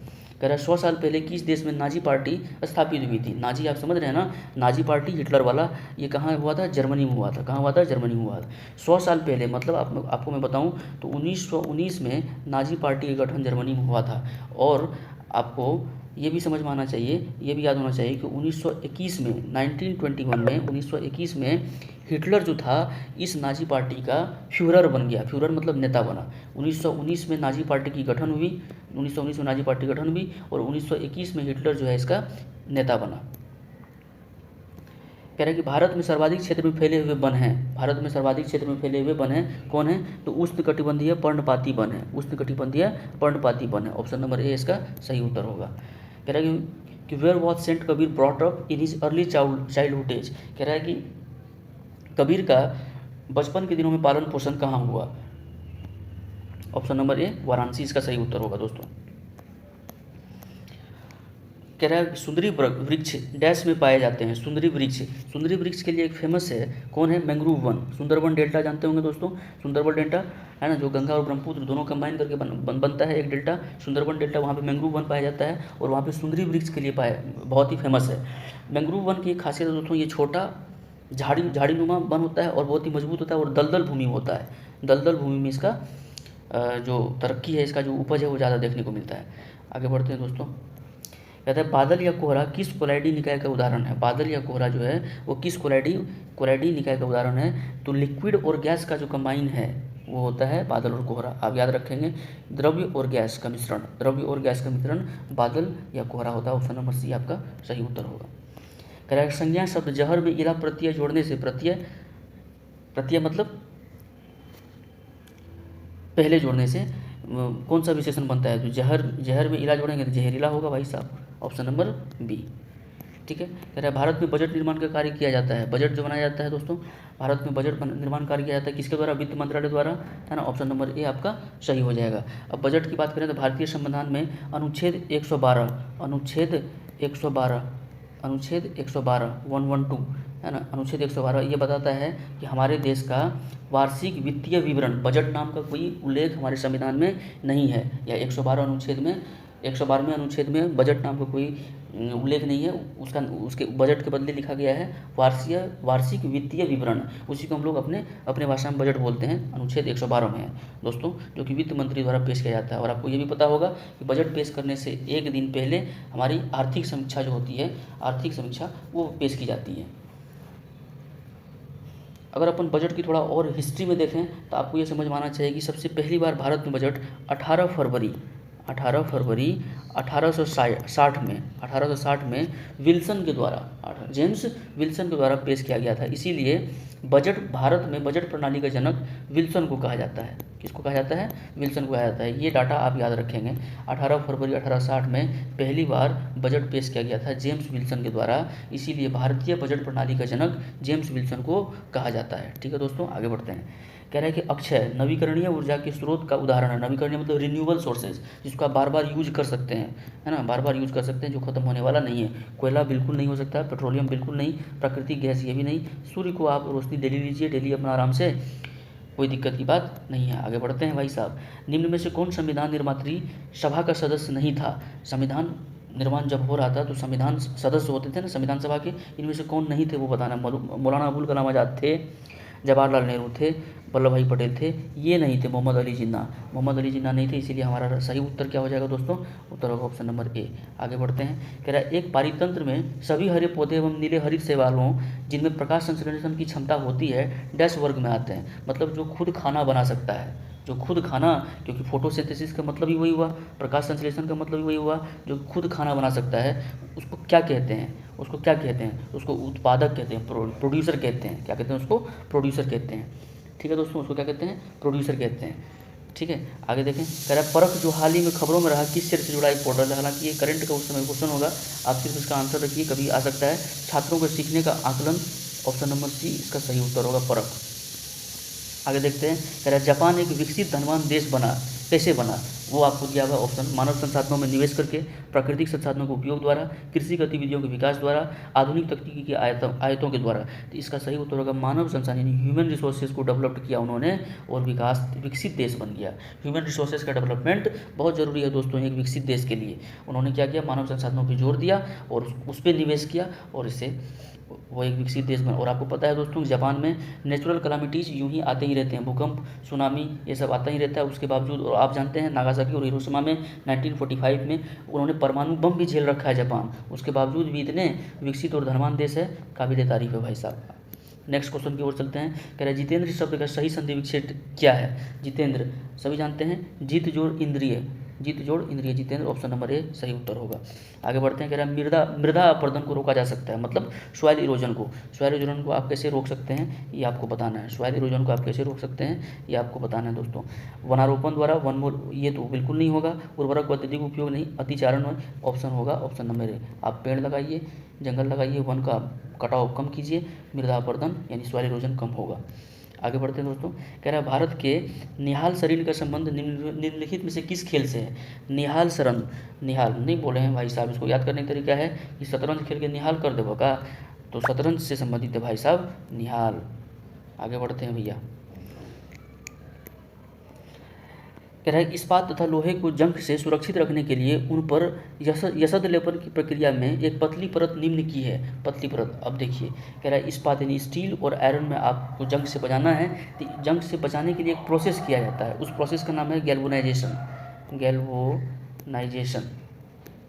कह रहा है 100 साल पहले किस देश में नाजी पार्टी स्थापित हुई थी। नाजी आप समझ रहे हैं ना, नाजी पार्टी हिटलर वाला, ये कहाँ हुआ था, जर्मनी में हुआ था। कहाँ हुआ था, जर्मनी में हुआ था। 100 साल पहले मतलब आपको मैं बताऊं तो 1919 में नाजी पार्टी का गठन जर्मनी में हुआ था। और आपको ये भी समझ में आना चाहिए, ये भी याद होना चाहिए कि 1921 में 1921 में हिटलर जो था इस नाजी पार्टी का फ्यूहरर बन गया। फ्यूहरर मतलब नेता बना। 1919 में नाजी पार्टी की गठन हुई, 1919 में नाजी पार्टी गठन हुई और 1921 में हिटलर जो है इसका नेता बना। कह रहा है कि भारत में सर्वाधिक क्षेत्र में फैले हुए वन हैं। भारत में सर्वाधिक क्षेत्र में फैले हुए वन हैं कौन है, तो उष्णकटिबंधीय पर्णपाती वन है। उष्णकटिबंधीय पर्णपाती वन है। ऑप्शन नंबर ए इसका सही उत्तर होगा। कह रहा है कि where was Saint Kabir brought up in his early childhood age. कह रहा है कि कबीर का बचपन के दिनों में पालन पोषण कहाँ हुआ। ऑप्शन नंबर ए वाराणसी इसका सही उत्तर होगा दोस्तों। कह रहा है सुंदरी वृक्ष डैश में पाए जाते हैं। सुंदरी वृक्ष के लिए एक फेमस है कौन है, मैंग्रोव वन। सुंदरबन डेल्टा जानते होंगे दोस्तों, सुंदरबन डेल्टा है ना, जो गंगा और ब्रह्मपुत्र दोनों कंबाइन करके बनता है एक डेल्टा, सुंदरबन डेल्टा। वहाँ पे मैंग्रोव वन पाया जाता है और वहाँ पे सुंदरी वृक्ष के लिए बहुत ही फेमस है। मैंग्रोव वन की एक खासियत दोस्तों, ये छोटा झाड़ीनुमा वन होता है और बहुत ही मजबूत होता है और दलदल भूमि में होता है। दलदल भूमि में इसका जो तरक्की है, इसका जो उपज है वो ज़्यादा देखने को मिलता है। आगे बढ़ते हैं दोस्तों। कहता है बादल या कोहरा किस कोलाइडी निकाय का उदाहरण है। बादल या कोहरा जो है वो किस कोलाइडी निकाय का उदाहरण है, तो लिक्विड और गैस का जो कंबाइन है वो होता है बादल और कोहरा। आप याद रखेंगे, द्रव्य और गैस का मिश्रण बादल या कोहरा होता है। ऑप्शन नंबर सी आपका सही उत्तर होगा। कह रहा है संज्ञा शब्द जहर में इरा प्रत्यय जोड़ने से, प्रत्यय मतलब पहले जोड़ने से कौन सा विशेषण बनता है, तो जहर में इला जोड़ेंगे तो जहरीला होगा भाई साहब। Option number B. ठीक है। कह रहा है भारत में बजट निर्माण का कार्य किया जाता है। बजट जो बनाया जाता है दोस्तों, भारत में बजट निर्माण कार्य किया जाता है किसके द्वारा, वित्त मंत्रालय द्वारा, है ना। ऑप्शन नंबर ए आपका सही हो जाएगा। अब बजट की बात करें तो भारतीय संविधान में अनुच्छेद 112 112 है ना, अनुच्छेद 112 ये बताता है कि हमारे देश का वार्षिक वित्तीय विवरण, बजट नाम का कोई उल्लेख हमारे संविधान में नहीं है, या 112वें अनुच्छेद में बजट नाम का कोई उल्लेख नहीं है। उसके बजट के बदले लिखा गया है वार्षिक वित्तीय विवरण। उसी को हम लोग अपने भाषा में बजट बोलते हैं। अनुच्छेद 112 में है दोस्तों, जो कि वित्त मंत्री द्वारा पेश किया जाता है। और आपको ये भी पता होगा कि बजट पेश करने से एक दिन पहले हमारी आर्थिक समीक्षा जो होती है, आर्थिक समीक्षा वो पेश की जाती है। अगर अपन बजट की थोड़ा और हिस्ट्री में देखें तो आपको ये समझ में आना चाहिए कि सबसे पहली बार भारत में बजट 18 फरवरी 1860 में विल्सन के द्वारा, जेम्स विल्सन के द्वारा पेश किया गया था। इसीलिए भारत में बजट प्रणाली का जनक विल्सन को कहा जाता है। किसको कहा जाता है, विल्सन को कहा जाता है। ये डाटा आप याद रखेंगे। 18 फरवरी 1860 में पहली बार बजट पेश किया गया था जेम्स विल्सन के द्वारा, इसीलिए भारतीय बजट प्रणाली का जनक जेम्स विल्सन को कहा जाता है। ठीक है दोस्तों, आगे बढ़ते हैं। कह रहा है कि अक्षय नवीकरणीय ऊर्जा के स्रोत का उदाहरण है। नवीकरणीय मतलब रिन्यूएबल सोर्सेज, जिसको आप बार बार यूज कर सकते हैं, है ना, बार बार यूज कर सकते हैं, जो खत्म होने वाला नहीं है। कोयला बिल्कुल नहीं हो सकता, पेट्रोलियम बिल्कुल नहीं, प्राकृतिक गैस ये भी नहीं। सूर्य को आप रोशनी डेली लीजिए, डेली अपना आराम से, कोई दिक्कत की बात नहीं है। आगे बढ़ते हैं भाई साहब। निम्न में से कौन संविधान निर्मात्री सभा का सदस्य नहीं था। संविधान निर्माण जब हो रहा था तो संविधान सदस्य होते थे ना संविधान सभा के, इनमें से कौन नहीं थे वो बताना। मौलाना अबुल कलाम आज़ाद थे, जवाहरलाल नेहरू थे, वल्लभ भाई पटेल थे, ये नहीं थे। मोहम्मद अली जिन्ना नहीं थे, इसीलिए हमारा सही उत्तर क्या हो जाएगा दोस्तों, उत्तर होगा ऑप्शन नंबर ए। आगे बढ़ते हैं। कह रहा है एक पारितंत्र में सभी हरे पौधे एवं नीले हरित शैवालों जिनमें प्रकाश संश्लेषण की क्षमता होती है डैश वर्ग में आते हैं। मतलब जो खुद खाना बना सकता है, क्योंकि फोटोसिंथेसिस का मतलब ही वही हुआ, प्रकाश संश्लेषण का मतलब ही वही हुआ, जो खुद खाना बना सकता है उसको क्या कहते हैं, उसको उत्पादक कहते हैं, प्रोड्यूसर कहते हैं। क्या कहते हैं उसको, प्रोड्यूसर कहते हैं। ठीक है दोस्तों, उसको क्या कहते हैं, प्रोड्यूसर कहते हैं। ठीक है, आगे देखें। कह रहा है परख जो हाल ही में खबरों में रहा किस क्षेत्र से जुड़ा एक पोर्टल है। हालांकि ये करंट का उस समय क्वेश्चन होगा, आप सिर्फ इसका आंसर रखिए, कभी आ सकता है। छात्रों को सीखने का आकलन, ऑप्शन नंबर सी इसका सही उत्तर होगा, परख। आगे देखते हैं। कह रहा है जापान एक विकसित धनवान देश बना, कैसे बना, वो आपको दिया हुआ ऑप्शन। मानव संसाधनों में निवेश करके, प्राकृतिक संसाधनों के उपयोग द्वारा, कृषि गतिविधियों के विकास द्वारा, आधुनिक तकनीकी की आयतों के द्वारा। तो इसका सही उत्तर होगा मानव संसाधन यानी ह्यूमन रिसोर्सेज को डेवलप्ड किया उन्होंने और विकसित देश बन गया। ह्यूमन रिसोर्सेज का डेवलपमेंट बहुत ज़रूरी है दोस्तों एक विकसित देश के लिए। उन्होंने क्या किया, मानव संसाधनों पर जोर दिया और उस पर निवेश किया और इससे वो एक विकसित देश बना। और आपको पता है दोस्तों जापान में नेचुरल कैलामिटीज़ यूं ही आते ही रहते हैं, भूकंप, सुनामी, ये सब आता ही रहता है। उसके बावजूद, और आप जानते हैं नागासाकी और हिरोशिमा में 1945 में उन्होंने परमाणु बम भी झेल रखा है जापान, उसके बावजूद भी इतने विकसित और धनवान देश है, काबिल तारीफ है भाई साहब। नेक्स्ट क्वेश्चन की ओर चलते हैं। कह रहे हैं जितेंद्र शब्द का सही संधि विच्छेद क्या है। जितेंद्र सभी जानते हैं, जित जोड़ इंद्रिय, जित जोड़ इंद्रिय, जितेंद्र ऑप्शन नंबर ए सही उत्तर होगा। आगे बढ़ते हैं। कह रहा है मृदा अपरदन को रोका जा सकता है, मतलब सॉइल इरोजन को। सॉइल इरोजन को आप कैसे रोक सकते हैं ये आपको बताना है। सॉइल इरोजन को आप कैसे रोक सकते हैं ये आपको बताना है दोस्तों। वनारोपण द्वारा, ये तो बिल्कुल नहीं होगा। उर्वरक का अत्यधिक उपयोग नहीं, अतिचारण ऑप्शन होगा ऑप्शन नंबर ए। आप पेड़ लगाइए, जंगल लगाइए, वन का कटाव कम कीजिए, मृदा अपरदन यानी सॉइल इरोजन कम होगा। आगे बढ़ते हैं दोस्तों। कह रहा है भारत के निहाल शरीर का संबंध निम्नलिखित में से किस खेल से है। निहाल शरण, निहाल नहीं बोले हैं भाई साहब, इसको याद करने का तरीका है कि शतरंज खेल के निहाल कर देबो का, तो शतरंज से संबंधित है भाई साहब निहाल। आगे बढ़ते हैं भैया। कह रहा है इस्पात तथा लोहे को जंग से सुरक्षित रखने के लिए उन पर यसद लेपन की प्रक्रिया में एक पतली परत निम्न की है। पतली परत, अब देखिए कह रहा है इस्पात यानी स्टील और आयरन में आपको जंग से बचाना है, तो जंग से बचाने के लिए एक प्रोसेस किया जाता है, उस प्रोसेस का नाम है गैल्वनाइजेशन।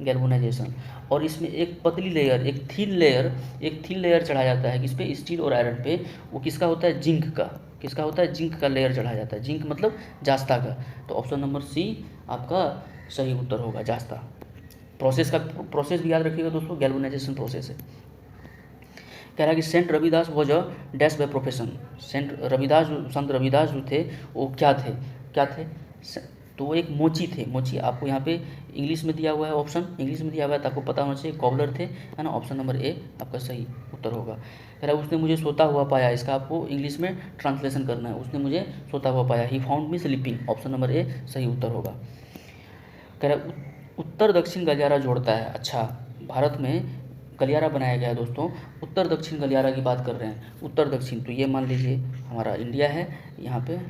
गैल्वनाइजेशन। और इसमें एक पतली लेयर, एक थिन लेयर चढ़ाया जाता है किस पे, स्टील और आयरन पे। वो किसका होता है, जिंक का। किसका होता है, जिंक का लेयर चढ़ाया जाता है। जिंक मतलब जास्ता का। तो ऑप्शन नंबर सी आपका सही उत्तर होगा, जास्ता। प्रोसेस भी याद रखिएगा दोस्तों, गैल्वनाइजेशन प्रोसेस है। कह रहा है कि Saint Ravidas was a dash by profession. संत रविदास जो थे वो क्या थे, तो वो एक मोची थे। मोची आपको यहाँ पे इंग्लिश में दिया हुआ है, ऑप्शन इंग्लिश में दिया हुआ है, तो आपको पता होना चाहिए कॉबलर थे, है ना। ऑप्शन नंबर ए आपका सही उत्तर होगा। कह रहा है उसने मुझे सोता हुआ पाया, इसका आपको इंग्लिश में ट्रांसलेशन करना है। उसने मुझे सोता हुआ पाया, he found me sleeping, option number A सही उत्तर होगा। कह रहा है उत्तर दक्षिण गलियारा जोड़ता है। अच्छा, भारत में गलियारा बनाया गया है दोस्तों, उत्तर दक्षिण गलियारा की बात कर रहे हैं। उत्तर दक्षिण, तो ये मान लीजिए हमारा इंडिया है यहाँ पे,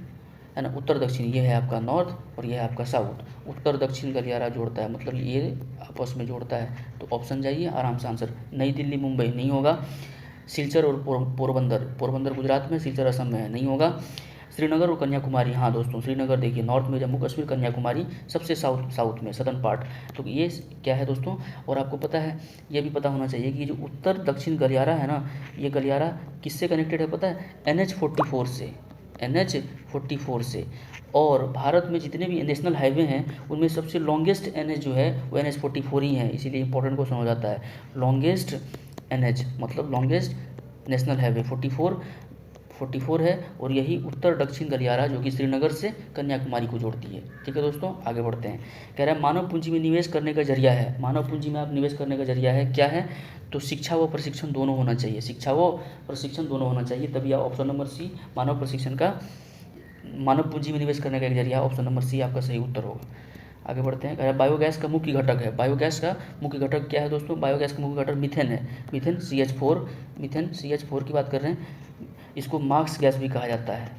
है ना। उत्तर दक्षिण ये है आपका नॉर्थ और ये है आपका साउथ। उत्तर दक्षिण गलियारा जोड़ता है, मतलब ये आपस में जोड़ता है। तो ऑप्शन जाइए आराम से आंसर। नई दिल्ली मुंबई नहीं होगा। सिलचर और पोरबंदर गुजरात में, सिलचर असम में है, नहीं होगा। श्रीनगर और कन्याकुमारी, हाँ दोस्तों श्रीनगर देखिए नॉर्थ में, जम्मू कश्मीर, कन्याकुमारी सबसे साउथ में, सदर्न पार्ट। तो ये क्या है दोस्तों। और आपको पता है, ये भी पता होना चाहिए कि जो उत्तर दक्षिण गलियारा है ना, ये गलियारा किससे कनेक्टेड है पता है, NH-44 से, NH-44 से। और भारत में जितने भी नेशनल हाईवे हैं उनमें सबसे लॉन्गेस्ट NH जो है वो NH-44 ही है, इसीलिए इंपॉर्टेंट क्वेश्चन हो जाता है। लॉन्गेस्ट NH मतलब लॉन्गेस्ट नेशनल हाईवे 44 है, और यही उत्तर दक्षिण गलियारा जो कि श्रीनगर से कन्याकुमारी को जोड़ती है। ठीक है दोस्तों, आगे बढ़ते हैं। कह रहा है मानव पूंजी में निवेश करने का जरिया है। मानव पूंजी में आप निवेश करने का जरिया है क्या है, तो शिक्षा व प्रशिक्षण दोनों होना चाहिए। शिक्षा व प्रशिक्षण दोनों होना चाहिए, तभी आप ऑप्शन नंबर सी मानव पूंजी में निवेश करने का एक जरिया, ऑप्शन नंबर सी आपका सही उत्तर होगा। आगे बढ़ते हैं। कह रहा है बायोगैस का मुख्य घटक है। बायोगैस का मुख्य घटक क्या है दोस्तों, बायोगैस का मुख्य घटक मीथेन है। मीथेन CH4 की बात कर रहे हैं। इसको मार्स गैस भी कहा जाता है,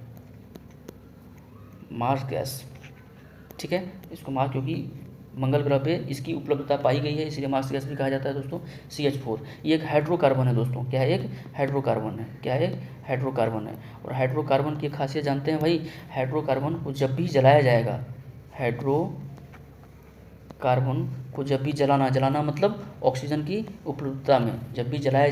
मार्स गैस। ठीक है, इसको मार्स, क्योंकि मंगल ग्रह पे इसकी उपलब्धता पाई गई है, इसलिए मार्स गैस भी कहा जाता है दोस्तों। CH4 ये एक हाइड्रोकार्बन है दोस्तों। क्या है, एक हाइड्रोकार्बन है। क्या है, हाइड्रोकार्बन है। और हाइड्रोकार्बन की खासियत जानते हैं भाई, हाइड्रोकार्बन को जब भी जलाया जाएगा, हाइड्रोकार्बन को जब भी जलाना मतलब ऑक्सीजन की उपलब्धता में जब भी जलाया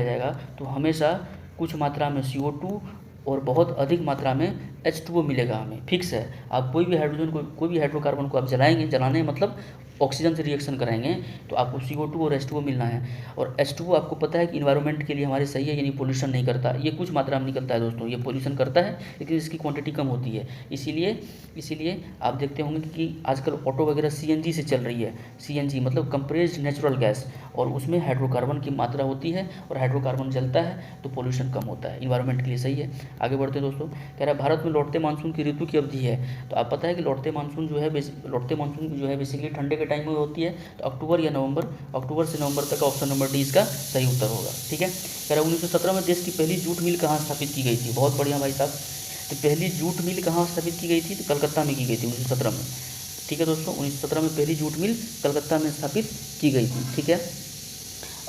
जाएगा तो हमेशा कुछ मात्रा में CO2 और बहुत अधिक मात्रा में H2O मिलेगा हमें, फिक्स है। आप कोई भी हाइड्रोकार्बन को आप जलाने मतलब ऑक्सीजन से रिएक्शन कराएंगे तो आपको CO2 और H2O मिलना है। और H2O आपको पता है कि इन्वायरमेंट के लिए हमारे सही है, यानी पोल्यूशन नहीं करता। ये कुछ मात्रा में निकलता है दोस्तों, ये पोल्यूशन करता है लेकिन इसकी क्वांटिटी कम होती है। इसीलिए आप देखते होंगे कि आजकल ऑटो वगैरह CNG से चल रही है। CNG मतलब कंप्रेस्ड नेचुरल गैस, और उसमें हाइड्रोकार्बन की मात्रा होती है और हाइड्रोकार्बन जलता है तो पोल्यूशन कम होता है, इन्वायरमेंट के लिए सही है। आगे बढ़ते हैं दोस्तों। कह रहा है भारत में लौटते मानसून की ऋतु की अवधि है। तो आप पता है कि लौटते मानसून जो है बेसिकली ठंडे के टाइम में होती है, तो अक्टूबर या नवंबर, अक्टूबर से नवंबर तक ऑप्शन नंबर डी इसका सही उत्तर होगा। ठीक है, कह रहा 1917 में देश की पहली जूट मिल कहाँ स्थापित की गई थी। बहुत बढ़िया भाई साहब, तो पहली जूट मिल कहाँ स्थापित की गई थी, तो कलकत्ता में की गई थी 1917 में। ठीक है दोस्तों, 1917 में पहली जूट मिल कलकत्ता में स्थापित की गई थी। ठीक है,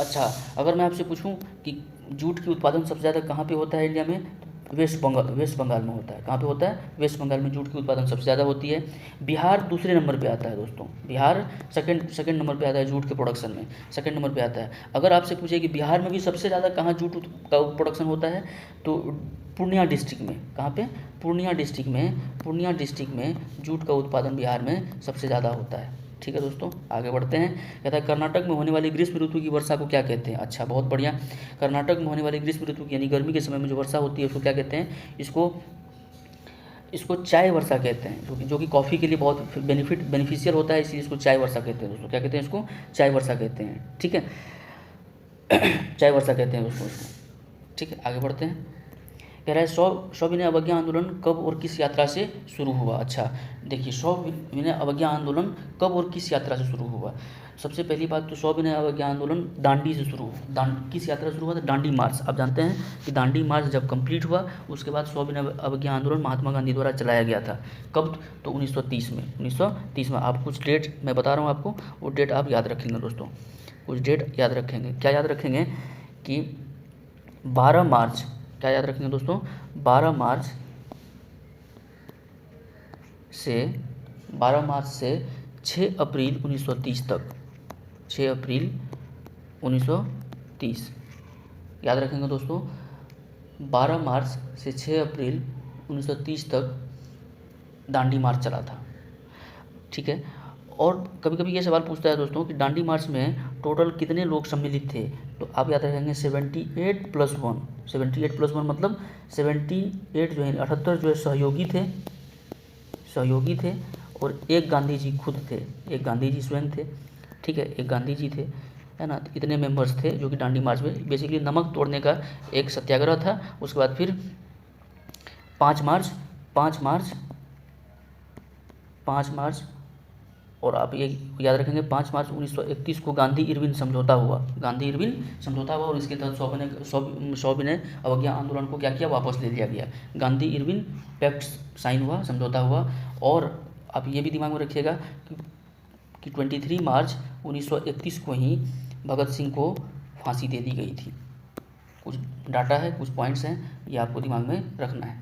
अच्छा अगर मैं आपसे पूछूं कि जूट की उत्पादन सबसे ज़्यादा कहाँ पे होता है इंडिया में, तो वेस्ट बंगाल में होता है। कहाँ पे होता है, वेस्ट बंगाल में जूट की उत्पादन सबसे ज़्यादा होती है। बिहार दूसरे नंबर पे आता है दोस्तों, बिहार सेकंड नंबर पे आता है जूट के प्रोडक्शन में, सेकंड नंबर पे आता है। अगर आपसे पूछे कि बिहार में भी सबसे ज़्यादा कहाँ जूट का प्रोडक्शन होता है, तो पूर्णिया डिस्ट्रिक्ट में। कहाँ पे, पूर्णिया डिस्ट्रिक्ट में जूट का उत्पादन बिहार में सबसे ज़्यादा होता है। ठीक है दोस्तों, आगे बढ़ते हैं। कहता है कर्नाटक में होने वाली ग्रीष्म ऋतु की वर्षा को क्या कहते हैं। अच्छा बहुत बढ़िया, कर्नाटक में होने वाली ग्रीष्म ऋतु की यानी गर्मी के समय में जो वर्षा होती है उसको क्या कहते हैं, इसको चाय वर्षा कहते हैं, जो कि कॉफ़ी के लिए बहुत बेनिफिशियल होता है, इसलिए इसको चाय वर्षा कहते हैं दोस्तों। क्या कहते हैं इसको, चाय वर्षा कहते हैं। ठीक है, चाय वर्षा कहते हैं दोस्तों इसको। ठीक है, आगे बढ़ते हैं। कह रहा है सविनय अवज्ञा आंदोलन कब और किस यात्रा से शुरू हुआ। अच्छा देखिए, सविनय अवज्ञा आंदोलन कब और किस यात्रा से शुरू हुआ। सबसे पहली बात तो सविनय अवज्ञा आंदोलन दांडी से शुरू हुआ। किस यात्रा से शुरू हुआ था, दांडी मार्च। आप जानते हैं कि दांडी मार्च जब कंप्लीट हुआ उसके बाद सविनय अवज्ञा आंदोलन महात्मा गांधी द्वारा चलाया गया था। कब, तो 1930 में। आप कुछ डेट मैं बता रहा हूँ आपको, वो डेट आप याद रखेंगे दोस्तों, कुछ डेट याद रखेंगे। क्या याद रखेंगे कि 12 मार्च, क्या याद रखेंगे दोस्तों, 12 मार्च से 6 अप्रैल 1930 तक, 6 अप्रैल 1930 याद रखेंगे दोस्तों। 12 मार्च से 6 अप्रैल 1930 तक दांडी मार्च चला था। ठीक है, और कभी कभी ये सवाल पूछता है दोस्तों कि दांडी मार्च में टोटल कितने लोग सम्मिलित थे, तो आप याद रखेंगे 78 + 1। 78 + 1 मतलब 78 जो है 78 जो है सहयोगी थे और एक गांधी जी खुद थे, एक गांधी जी स्वयं थे। ठीक है, एक गांधी जी थे, है ना। इतने मेंबर्स थे जो कि दांडी मार्च में बेसिकली नमक तोड़ने का एक सत्याग्रह था। उसके बाद फिर 5 मार्च और आप ये याद रखेंगे 5 मार्च 1931 को गांधी इरविन समझौता हुआ, और इसके तहत सविनय अवज्ञा आंदोलन को क्या किया, वापस ले लिया गया। गांधी इरविन पैक्ट साइन हुआ, समझौता हुआ। और आप ये भी दिमाग में रखिएगा कि 23 मार्च 1931 को ही भगत सिंह को फांसी दे दी गई थी। कुछ डाटा है, कुछ पॉइंट्स हैं, ये आपको दिमाग में रखना है।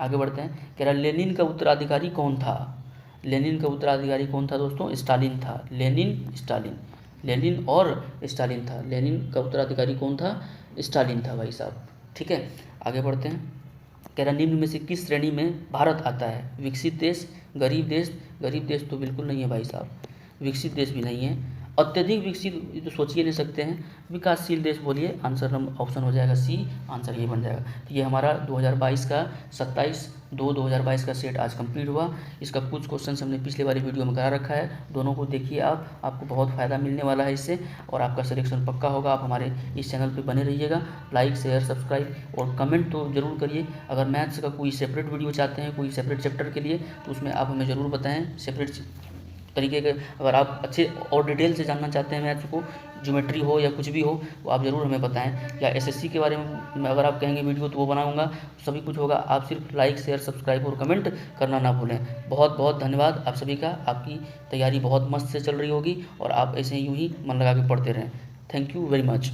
आगे बढ़ते हैं। कह रहा लेनिन का उत्तराधिकारी कौन था। लेनिन का उत्तराधिकारी कौन था दोस्तों, स्टालिन था। लेनिन और स्टालिन था। लेनिन का उत्तराधिकारी कौन था, स्टालिन था भाई साहब। ठीक है, आगे बढ़ते हैं। कह रहा निम्न में से किस श्रेणी में भारत आता है, विकसित देश, गरीब देश तो बिल्कुल नहीं है भाई साहब, विकसित देश भी नहीं है, अत्यधिक विकसित ये तो सोच ही नहीं सकते हैं, विकासशील देश बोलिए। आंसर नंबर ऑप्शन हो जाएगा सी, आंसर ये बन जाएगा। तो ये हमारा 2022 का 27/2/2022 का सेट आज कंप्लीट हुआ। इसका कुछ क्वेश्चन हमने पिछले वाली वीडियो में करा रखा है, दोनों को देखिए आपको बहुत फ़ायदा मिलने वाला है इससे, और आपका सिलेक्शन पक्का होगा। आप हमारे इस चैनल पर बने रहिएगा। लाइक, शेयर, सब्सक्राइब और कमेंट तो ज़रूर करिए। अगर मैथ्स का कोई सेपरेट वीडियो चाहते हैं, कोई सेपरेट चैप्टर के लिए, तो उसमें आप हमें ज़रूर बताएँ। सेपरेट तरीके के अगर आप अच्छे और डिटेल से जानना चाहते हैं मैथ्स को, ज्योमेट्री हो या कुछ भी हो, तो आप ज़रूर हमें बताएं। या एसएससी के बारे में अगर आप कहेंगे वीडियो तो वो बनाऊंगा, सभी कुछ होगा। आप सिर्फ लाइक, शेयर, सब्सक्राइब और कमेंट करना ना भूलें। बहुत बहुत धन्यवाद आप सभी का। आपकी तैयारी बहुत मस्त से चल रही होगी और आप ऐसे यूँ ही मन लगा के पढ़ते रहें। Thank you very much.